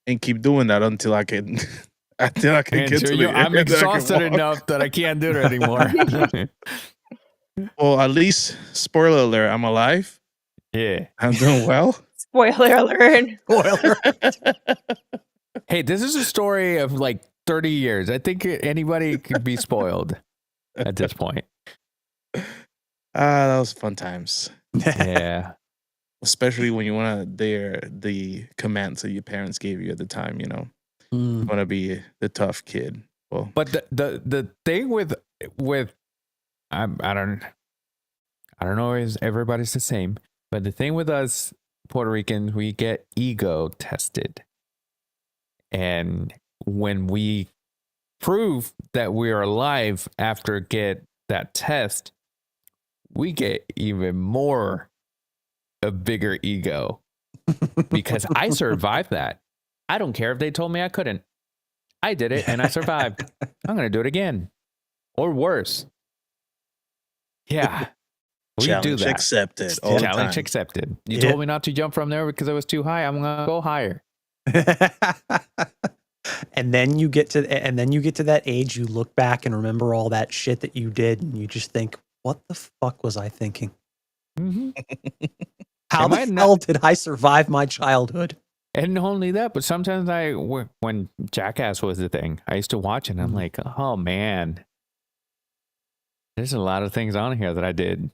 and keep doing that until I can get to the I'm exhausted enough that I can't do it anymore. Well, at least, spoiler alert, I'm alive. Yeah. I'm doing well. Spoiler alert. Spoiler. Hey, this is a story of like 30 years. I think anybody could be spoiled at this point. That was fun times. Yeah. Especially when you want to dare the commands that your parents gave you at the time, you know. You want to be the tough kid. Well, but the thing with I don't know if everybody's the same, but the thing with us Puerto Ricans, we get ego tested. And when we prove that we are alive after get that test, we get even more a bigger ego because I survived that. I don't care if they told me I couldn't. I did it and I survived. I'm going to do it again or worse. Yeah. We do that. Accepted. Challenge accepted. You told me not to jump from there because I was too high. I'm going to go higher. And then you get to that age, you look back and remember all that shit that you did, and you just think, what the fuck was I thinking? Mm-hmm. How the hell did I survive my childhood? And not only that, but sometimes when Jackass was the thing, I used to watch it and I'm like, oh man, there's a lot of things on here that I did.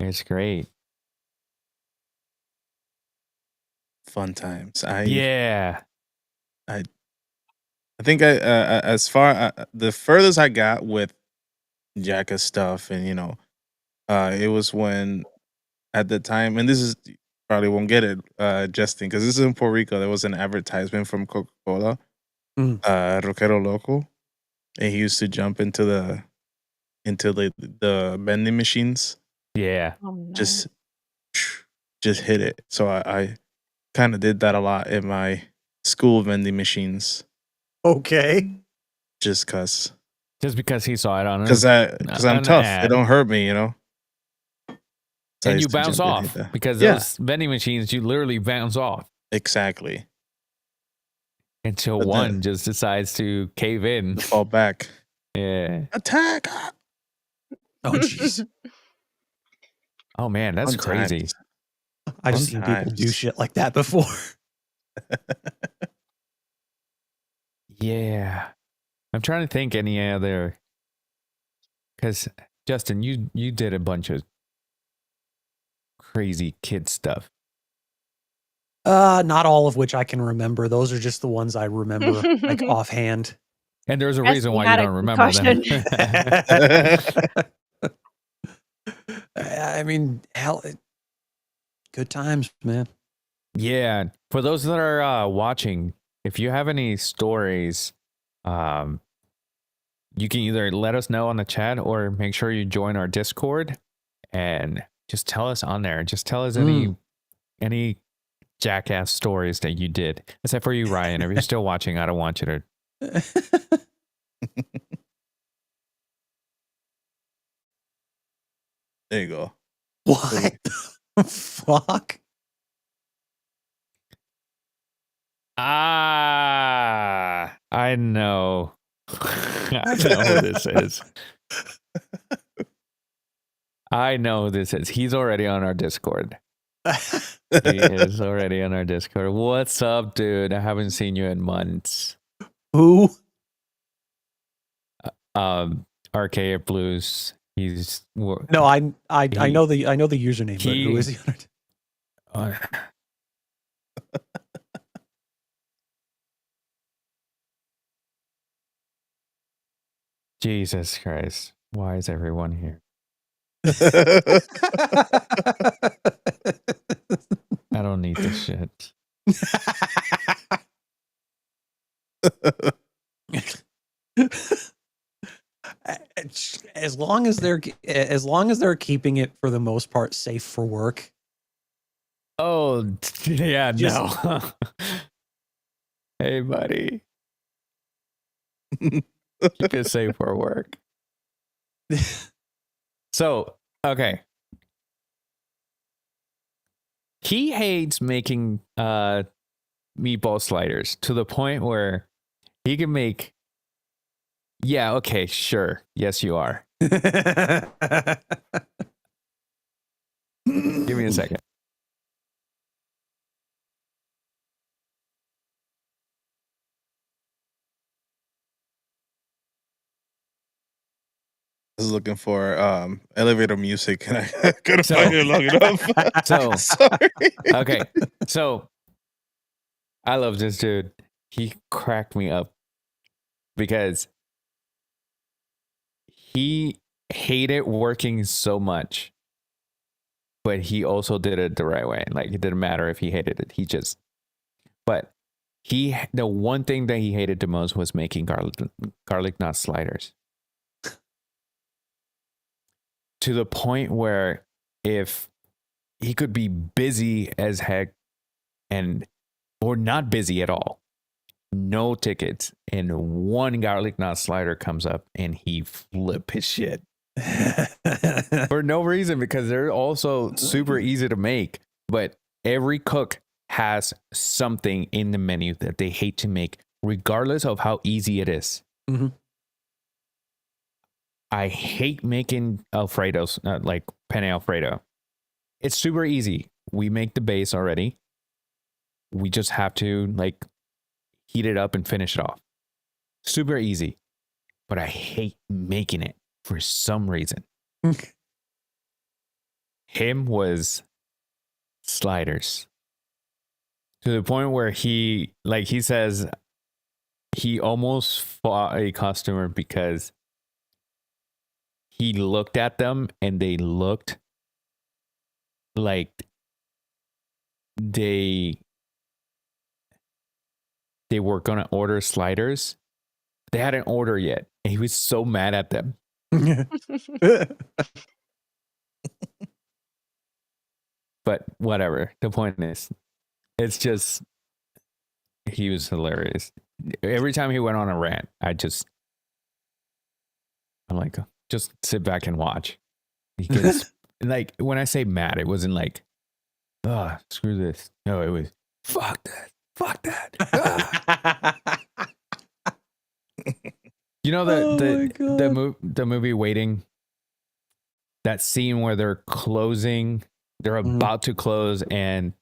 It's great. Fun times. I think as far the furthest I got with Jackass stuff, and you know, it was when at the time, and this is probably won't get it, Justin, because this is in Puerto Rico. There was an advertisement from Coca-Cola, Rockero Loco, and he used to jump into the vending machines. Yeah, just hit it. So I kind of did that a lot in my school vending machines. Okay. Just because he saw it on because I'm tough. It don't hurt me, you know. So and you bounce off because those vending machines, you literally bounce off. Exactly. Until one just decides to cave in, fall back. Yeah. Attack. Oh jeez. Oh man, that's crazy. I've seen people do shit like that before. Yeah. I'm trying to think any other, because Justin, you did a bunch of crazy kid stuff. Not all of which I can remember. Those are just the ones I remember like offhand. And there's a reason why you don't remember them. I mean, hell, good times, man. Yeah. For those that are watching, if you have any stories, you can either let us know on the chat or make sure you join our Discord and just tell us on there. Just tell us any Jackass stories that you did. Except for you, Ryan. If you're still watching, I don't want you to. There you go. What the fuck? I know. I know who this is. I know who this is. He's already on our Discord. He is already on our Discord. What's up, dude? I haven't seen you in months. Who? Archaic Blues. He's no, I know the username, but who is he? Jesus Christ. Why is everyone here? I don't need this shit. As long as they're keeping it for the most part safe for work. Oh yeah, no. Hey buddy. Keep it safe for work. So, okay. He hates making meatball sliders to the point where he can make. Yeah, okay, sure. Yes, you are. Give me a second. was looking for elevator music and I couldn't find it long enough. Sorry. Okay. So I love this dude. He cracked me up because he hated working so much, but he also did it the right way. Like it didn't matter if he hated it. But the one thing that he hated the most was making garlic nut sliders. To the point where if he could be busy as heck or not busy at all, no tickets, and one garlic nut slider comes up and he flip his shit for no reason, because they're also super easy to make, but every cook has something in the menu that they hate to make regardless of how easy it is. Mm-hmm. I hate making Alfredos, like penne Alfredo. It's super easy. We make the base already. We just have to like heat it up and finish it off. Super easy. But I hate making it for some reason. Him was sliders. To the point where he says he almost fought a customer because he looked at them and they looked like they were going to order sliders. They hadn't ordered yet. And he was so mad at them. But whatever. The point is, it's just, he was hilarious. Every time he went on a rant, I'm like, just sit back and watch. He gets, like, when I say mad, it wasn't like, oh, screw this. No, it was, fuck that. Fuck that. You know the movie Waiting? That scene where they're closing, they're about to close, and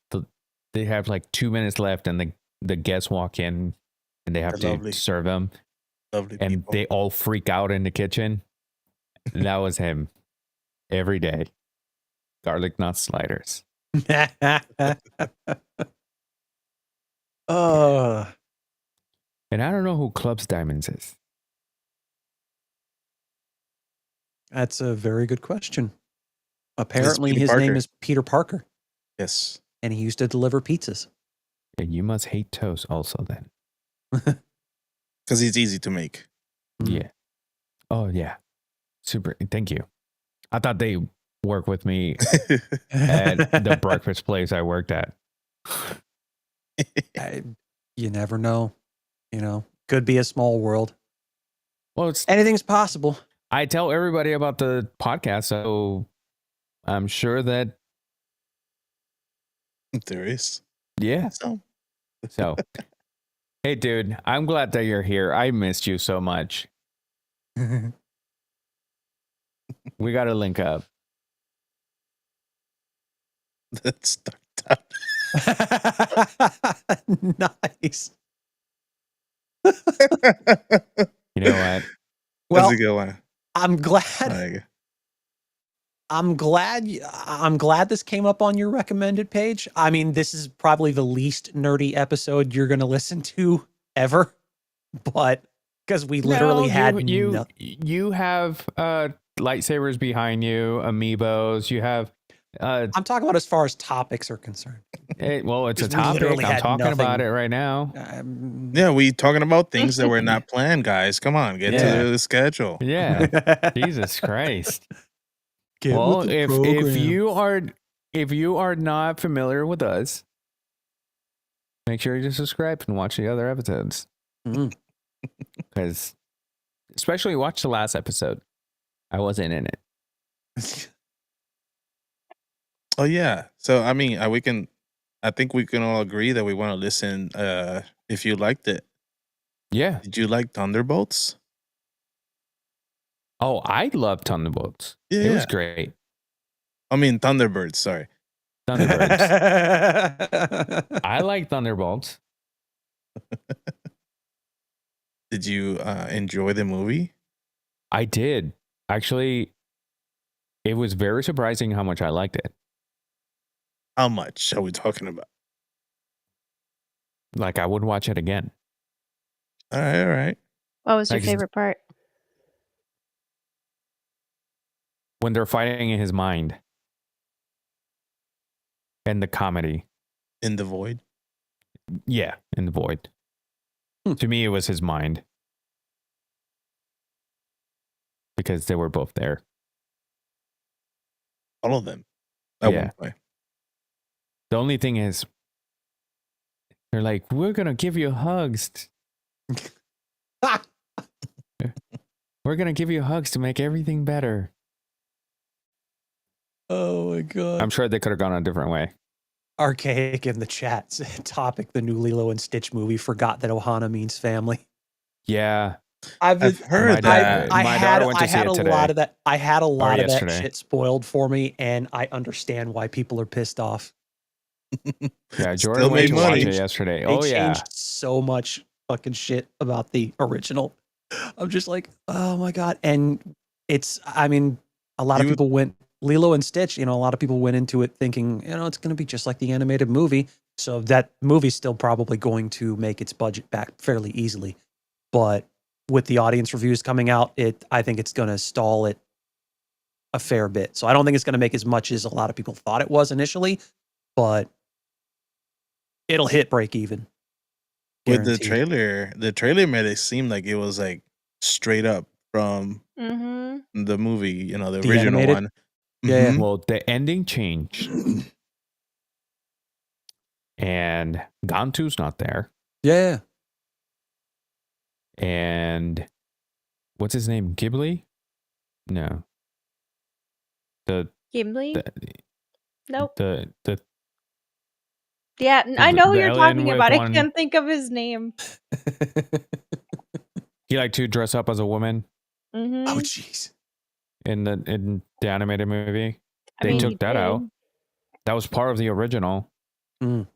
they have like 2 minutes left, and the guests walk in, and they have to serve them, and people. They all freak out in the kitchen. That was him every day. Garlic nut sliders. And I don't know who Clubs Diamonds is. That's a very good question. Apparently, his name is Peter Parker. Yes. And he used to deliver pizzas. And you must hate toast also then. Because he's easy to make. Yeah. Oh, yeah. Super. Thank you. I thought they work with me at the breakfast place I worked at. You never know. You know, could be a small world. Well, anything's possible. I tell everybody about the podcast, so I'm sure that there is. Yeah. So, hey, dude, I'm glad that you're here. I missed you so much. We got to link up. Let's start that. Nice. You know what? Well, that's a good one. I'm glad. I'm glad this came up on your recommended page. I mean, this is probably the least nerdy episode you're going to listen to ever, but because we literally had you have lightsabers behind you, amiibos. You have. I'm talking about as far as topics are concerned. Well, it's a topic. I'm talking about it right now. Yeah, we talking about things that were not planned, guys. Come on, get to the schedule. Yeah, Jesus Christ. Well, if you are not familiar with us, make sure you subscribe and watch the other episodes. Because, especially watch the last episode. I wasn't in it. Oh yeah. So I mean, I think we can all agree that we want to listen. If you liked it, yeah. Did you like Thunderbolts? Oh, I love Thunderbolts. Yeah, it was great. I mean Thunderbirds. Sorry, Thunderbirds. I like Thunderbolts. Did you enjoy the movie? I did. Actually, it was very surprising how much I liked it. How much are we talking about? Like, I would watch it again. All right. What was your Like, favorite part? when they're fighting in his mind. And the comedy. In the void? Yeah, in the void. To me, it was his mind. Because they were both there. All of them. At one point. The only thing is, they're like, we're going to give you hugs. We're going to give you hugs to make everything better. Oh my god. I'm sure they could have gone a different way. Archaic in the chat. Topic: the new Lilo and Stitch movie forgot that Ohana means family. Yeah. I've heard that. My daughter went to see it today. A lot of that. I had a lot of that yesterday. shit spoiled for me, and I understand why people are pissed off. Yeah, Jordan went to watch it yesterday. They changed so much fucking shit about the original. I'm just like, oh my god. And it's, I mean, a lot of people went Lilo and Stitch. You know, a lot of people went into it thinking, you know, it's going to be just like the animated movie. So that movie's still probably going to make its budget back fairly easily. But with the audience reviews coming out, I think it's going to stall it a fair bit. So I don't think it's going to make as much as a lot of people thought it was initially, but it'll hit break even. With the trailer made it seem like it was like straight up from the movie, you know, the original animated one. Yeah. Mhm. Well, the ending changed. And Gantu's not there. Yeah. And what's his name? Ghibli? No. Ghibli? Nope. The Yeah, I know who the you're alien talking with about. I one- can't think of his name. he liked to dress up as a woman Mm-hmm. Oh jeez. in the animated movie. I They mean, he took that did. out. That was part of the original. Mm.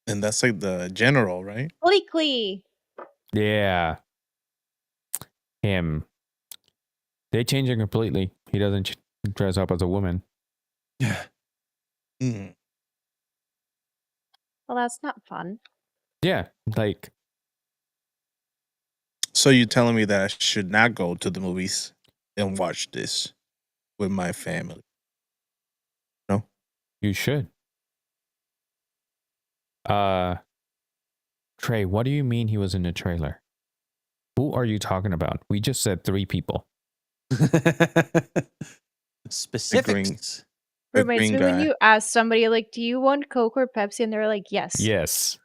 And that's like the general, right? Bleakley. Yeah. Him. They changed it completely. He doesn't dress up as a woman. Yeah. Mm. Well, that's not fun. Yeah, like. So you're telling me that I should not go to the movies and watch this with my family? No? You should. Trey, what do you mean he was in the trailer? Who are you talking about? We just said 3 people. Specifics. Reminds me when you ask somebody, like, do you want Coke or Pepsi? And they're like, yes. Yes.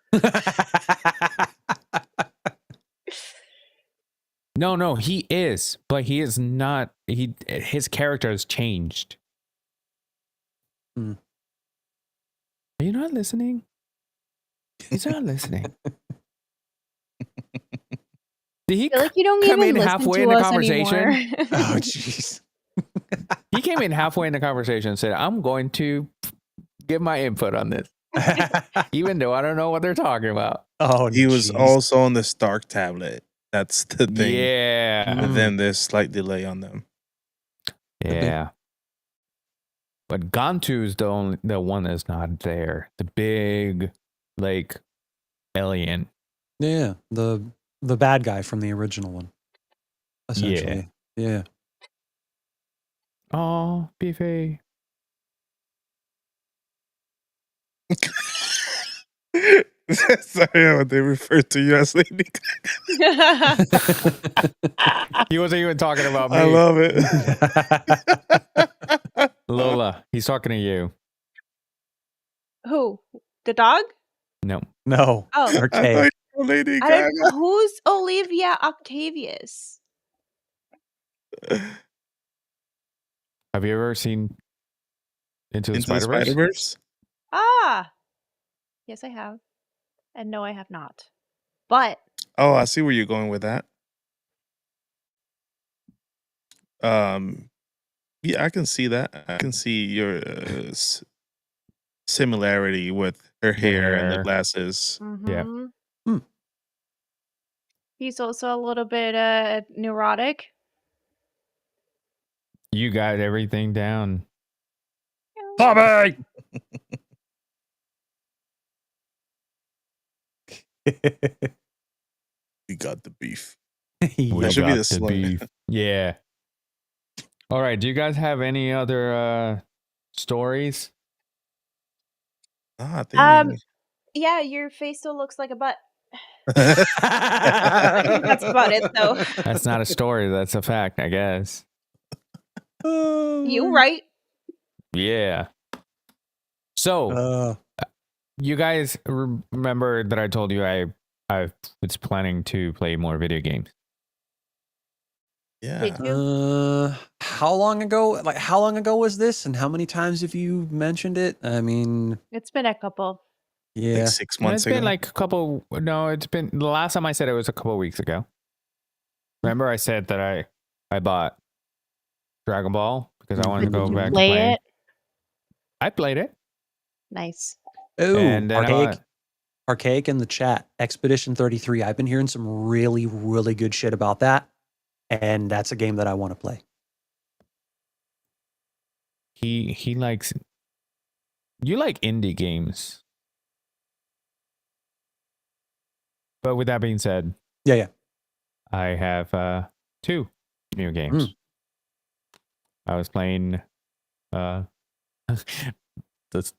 No, he is, but he is not. His character has changed. Mm. Are you not listening? He's not listening. Did he I feel like you don't come even in listen halfway to in the us conversation? anymore. Oh jeez. He came in halfway in the conversation and said, I'm going to give my input on this. Even though I don't know what they're talking about. Oh, he was also on the Stark tablet. That's the thing. Yeah. And then there's slight delay on them. Yeah. But Gantu's the one that's not there. The big, like, alien. Yeah, the bad guy from the original one. Essentially. Yeah. Oh, Beefy. Sorry, what they refer to you as Lady He wasn't even talking about me. I love it. Lola, he's talking to you. Who? The dog? No. No. Oh. Okay. Lady I don't know. Who's Olivia Octavius? Have you ever seen Into the Spider-Verse? Spider-Verse? Ah. Yes, I have. And no, I have not. But. Oh, I see where you're going with that. Yeah, I can see that. I can see your similarity with her hair and the glasses. Yeah. Mhm. He's also a little bit neurotic. You got everything down. Bobby! We got the beef. We That should be got the slogan. beef. Yeah. All right. Do you guys have any other stories? I think Yeah, your face still looks like a butt. That's about it, though. That's not a story. That's a fact, I guess. You right. Yeah. So, you guys remember that I told you I was planning to play more video games? Yeah. Did you? How long ago? Like, how long ago was this, and how many times have you mentioned it? I mean, It's been a couple. yeah, Like 6 months It's ago. been like a couple. No, it's been the last time I said it was a couple weeks ago. Remember, I said that I bought Dragon Ball because I wanted to go Did you back to play playing. it? I played it. Nice. Ooh, And then Archaic in the chat. Expedition 33. I've been hearing some really, really good shit about that, and that's a game that I want to play. He likes. You like indie games, but with that being said, Yeah. I have 2 new games. I was playing the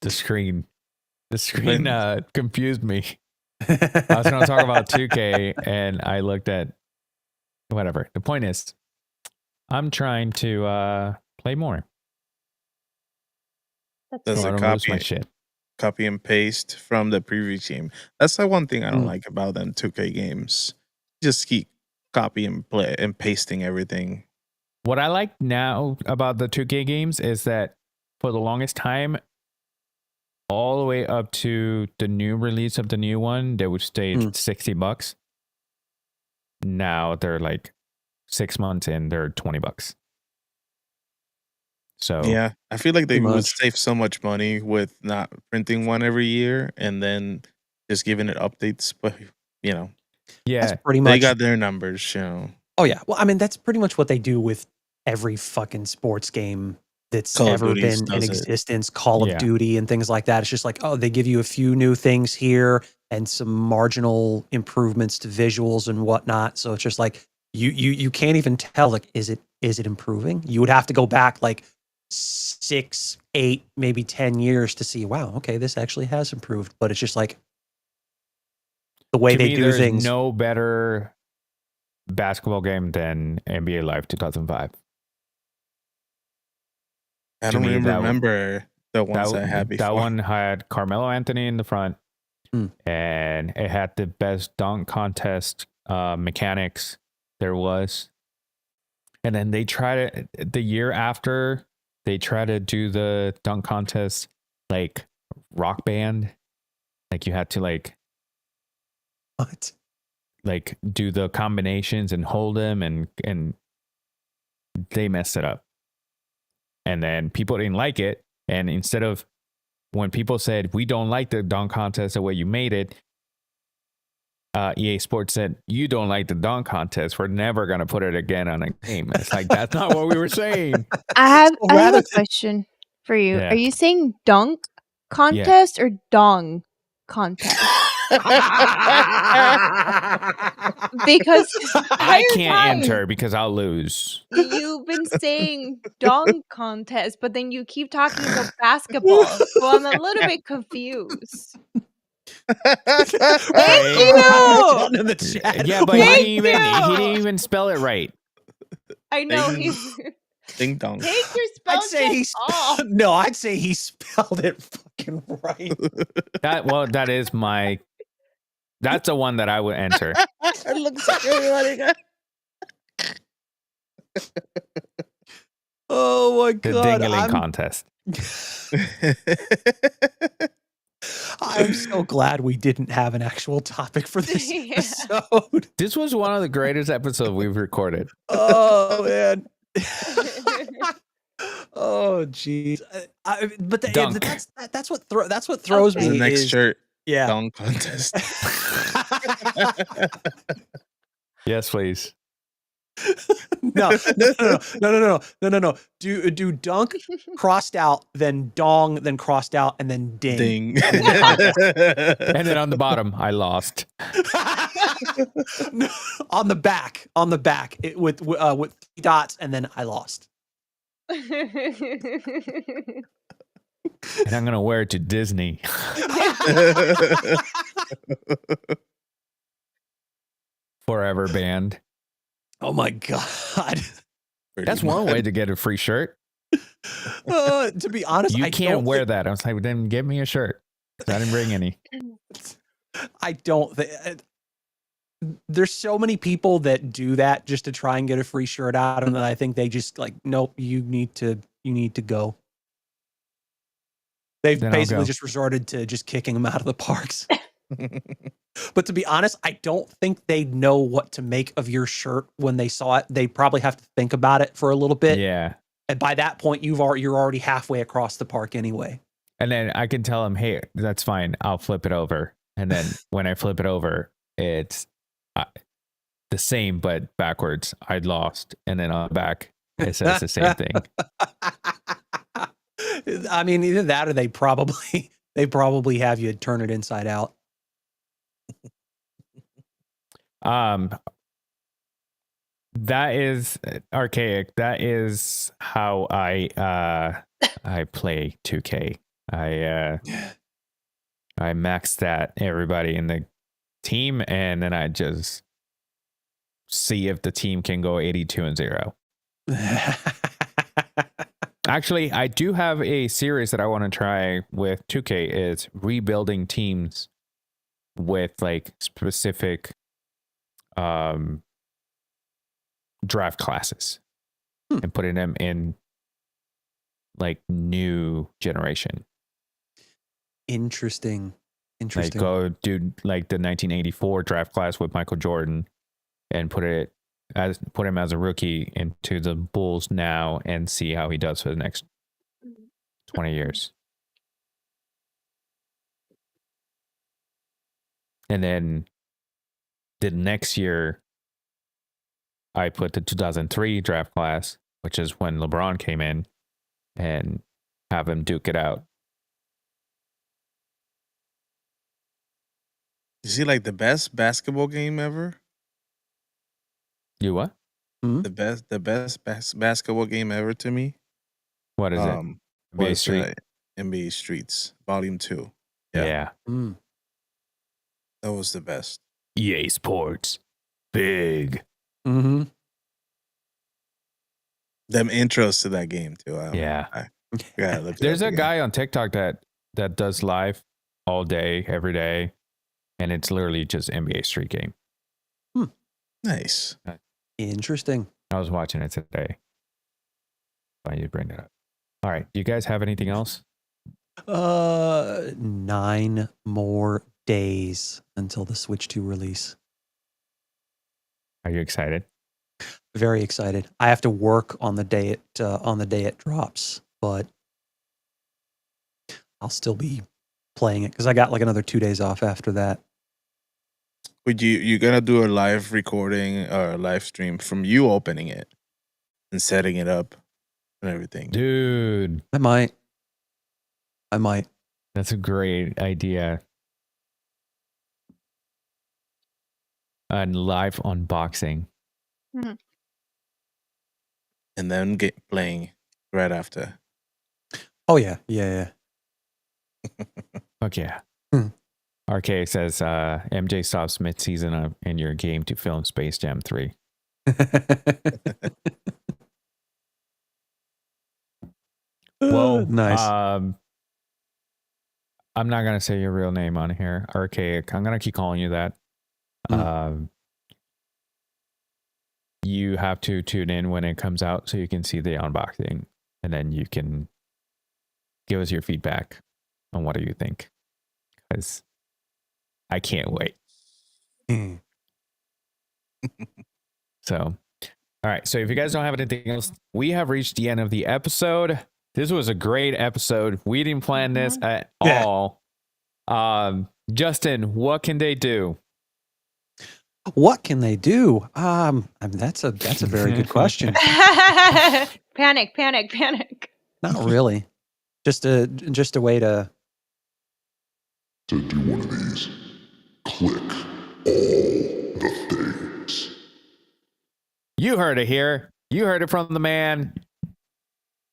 screen. The screen confused me. I was going to talk about 2K, and I looked at whatever. The point is, I'm trying to play more. That's so I a don't lose my shit. copy and paste from the previous game. That's the one thing I don't Mm. like about them 2K games. Just keep copy and play and pasting everything. What I like now about the 2K games is that for the longest time, all the way up to the new release of the new one, they would stay $60. Now they're like 6 months in, they're $20. So Yeah, I feel like they Pretty would much. save so much money with not printing one every year and then just giving it updates. But you know, yeah, That's pretty they much. got their numbers. You know, Oh yeah. Well, I mean, that's pretty much what they do with every fucking sports game that's Call of ever Duty been in does it. existence. Call Yeah. of Duty and things like that. It's just like, oh, they give you a few new things here and some marginal improvements to visuals and whatnot. So it's just like you can't even tell, like, is it improving? You would have to go back like 6, 8, maybe 10 years to see, wow, okay, this actually has improved. But it's just like the way to they me, do there's things. no better basketball game than NBA Live 2005. I To don't me, even that remember the ones I had before. That one had Carmelo Anthony in the front, and it had the best dunk contest mechanics there was. And then they tried it the year after. They tried to do the dunk contest like Rock Band, like you had to like do the combinations and hold them, and they messed it up. And then people didn't like it. And instead of when people said, we don't like the dunk contest the way you made it, EA Sports said, you don't like the dunk contest. We're never going to put it again on a game. It's like, that's not what we were saying. I have a question for you. Yeah. Are you saying dunk contest or dong contest? Because I can't enter because I'll lose. you've been saying dong contest, but then you keep talking about basketball. So I'm a little bit confused. Thank you. In the chat. Yeah, but he didn't even spell it right. I know he's Ding dong. take your spell I'd say check off. No, I'd say he spelled it fucking right. That is my. That's the one that I would enter. It looks like everybody. Oh my The god! Dingaling contest. I'm so glad we didn't have an actual topic for this episode. This was one of the greatest episodes we've recorded. Oh man. Oh jeez. But Dunk. that's what throws me. The next is, shirt. Yeah. Dunk contest. Yes, please. No. Do dunk crossed out, then dong, then crossed out, and then ding. Ding. And then contest. And then on the bottom, I lost. No, on the back, with 3 dots, and then I lost. And I'm gonna wear it to Disney. Forever banned. Oh my god. That's one way to get a free shirt. To be honest, You I can't don't wear that. I was like, then give me a shirt. 'Cause I didn't bring any. I don't think there's so many people that do that just to try and get a free shirt out, and I think they just like, nope, you need to go. They've Then I'll basically go. just resorted to just kicking them out of the parks. But to be honest, I don't think they know what to make of your shirt when they saw it. They probably have to think about it for a little bit. Yeah. And by that point, you're already halfway across the park anyway. And then I can tell them, hey, that's fine. I'll flip it over. And then when I flip it over, it's the same, but backwards. I lost. And then on the back, it says the same thing. I mean, either that or they probably have you turn it inside out. That is archaic. That is how I play 2K. I max that everybody in the team, and then I just see if the team can go 82-0. Actually, I do have a series that I want to try with 2K. Is rebuilding teams with like specific draft classes and putting them in like new generation. Interesting. Like go do like the 1984 draft class with Michael Jordan and put him as a rookie into the Bulls now and see how he does for the next 20 years. And then the next year I put the 2003 draft class, which is when LeBron came in, and have him duke it out. Is he like the best basketball game ever? You what? The best basketball game ever to me. What is it? NBA Street. NBA Streets Volume 2. Yeah. That was the best. EA Sports. Big. Mm-hmm. Them intros to that game too. There's a guy on TikTok that does live all day, every day, and it's literally just NBA Street game. Nice. Interesting. I was watching it today. Why you bring it up? All right. Do you guys have anything else? 9 more days until the Switch 2 release. Are you excited? Very excited. I have to work on the day it drops, but I'll still be playing it because I got like another 2 days off after that. Would you gonna do a live recording or a live stream from you opening it and setting it up and everything? Dude. I might. That's a great idea. And live unboxing. Mm-hmm. And then playing right after. Oh yeah. Fuck yeah. RK says MJ stops mid-season in your game to film Space Jam 3. Well, nice. I'm not gonna say your real name on here, Archaic. I'm gonna keep calling you that. You have to tune in when it comes out so you can see the unboxing, and then you can give us your feedback on what do you think, because I can't wait. So, all right. So if you guys don't have anything else, we have reached the end of the episode. This was a great episode. We didn't plan this at all. Justin, what can they do? What can they do? That's a very good question. Panic. Not really. Just a way to do one of these. Click all the things. You heard it here. You heard it from the man.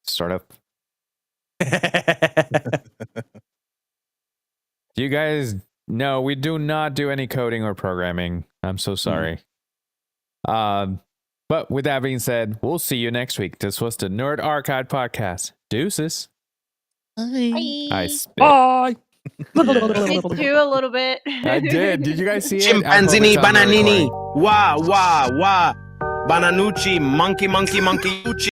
Sort of. Do you guys know we do not do any coding or programming? I'm so sorry. But with that being said, we'll see you next week. This was the Nerd Archive Podcast. Deuces. Bye. I spit. Bye. Me too, a little bit. I did. Did you guys see it? Chimpanzini bananini. Wah, wah, wah. Bananucci, monkey.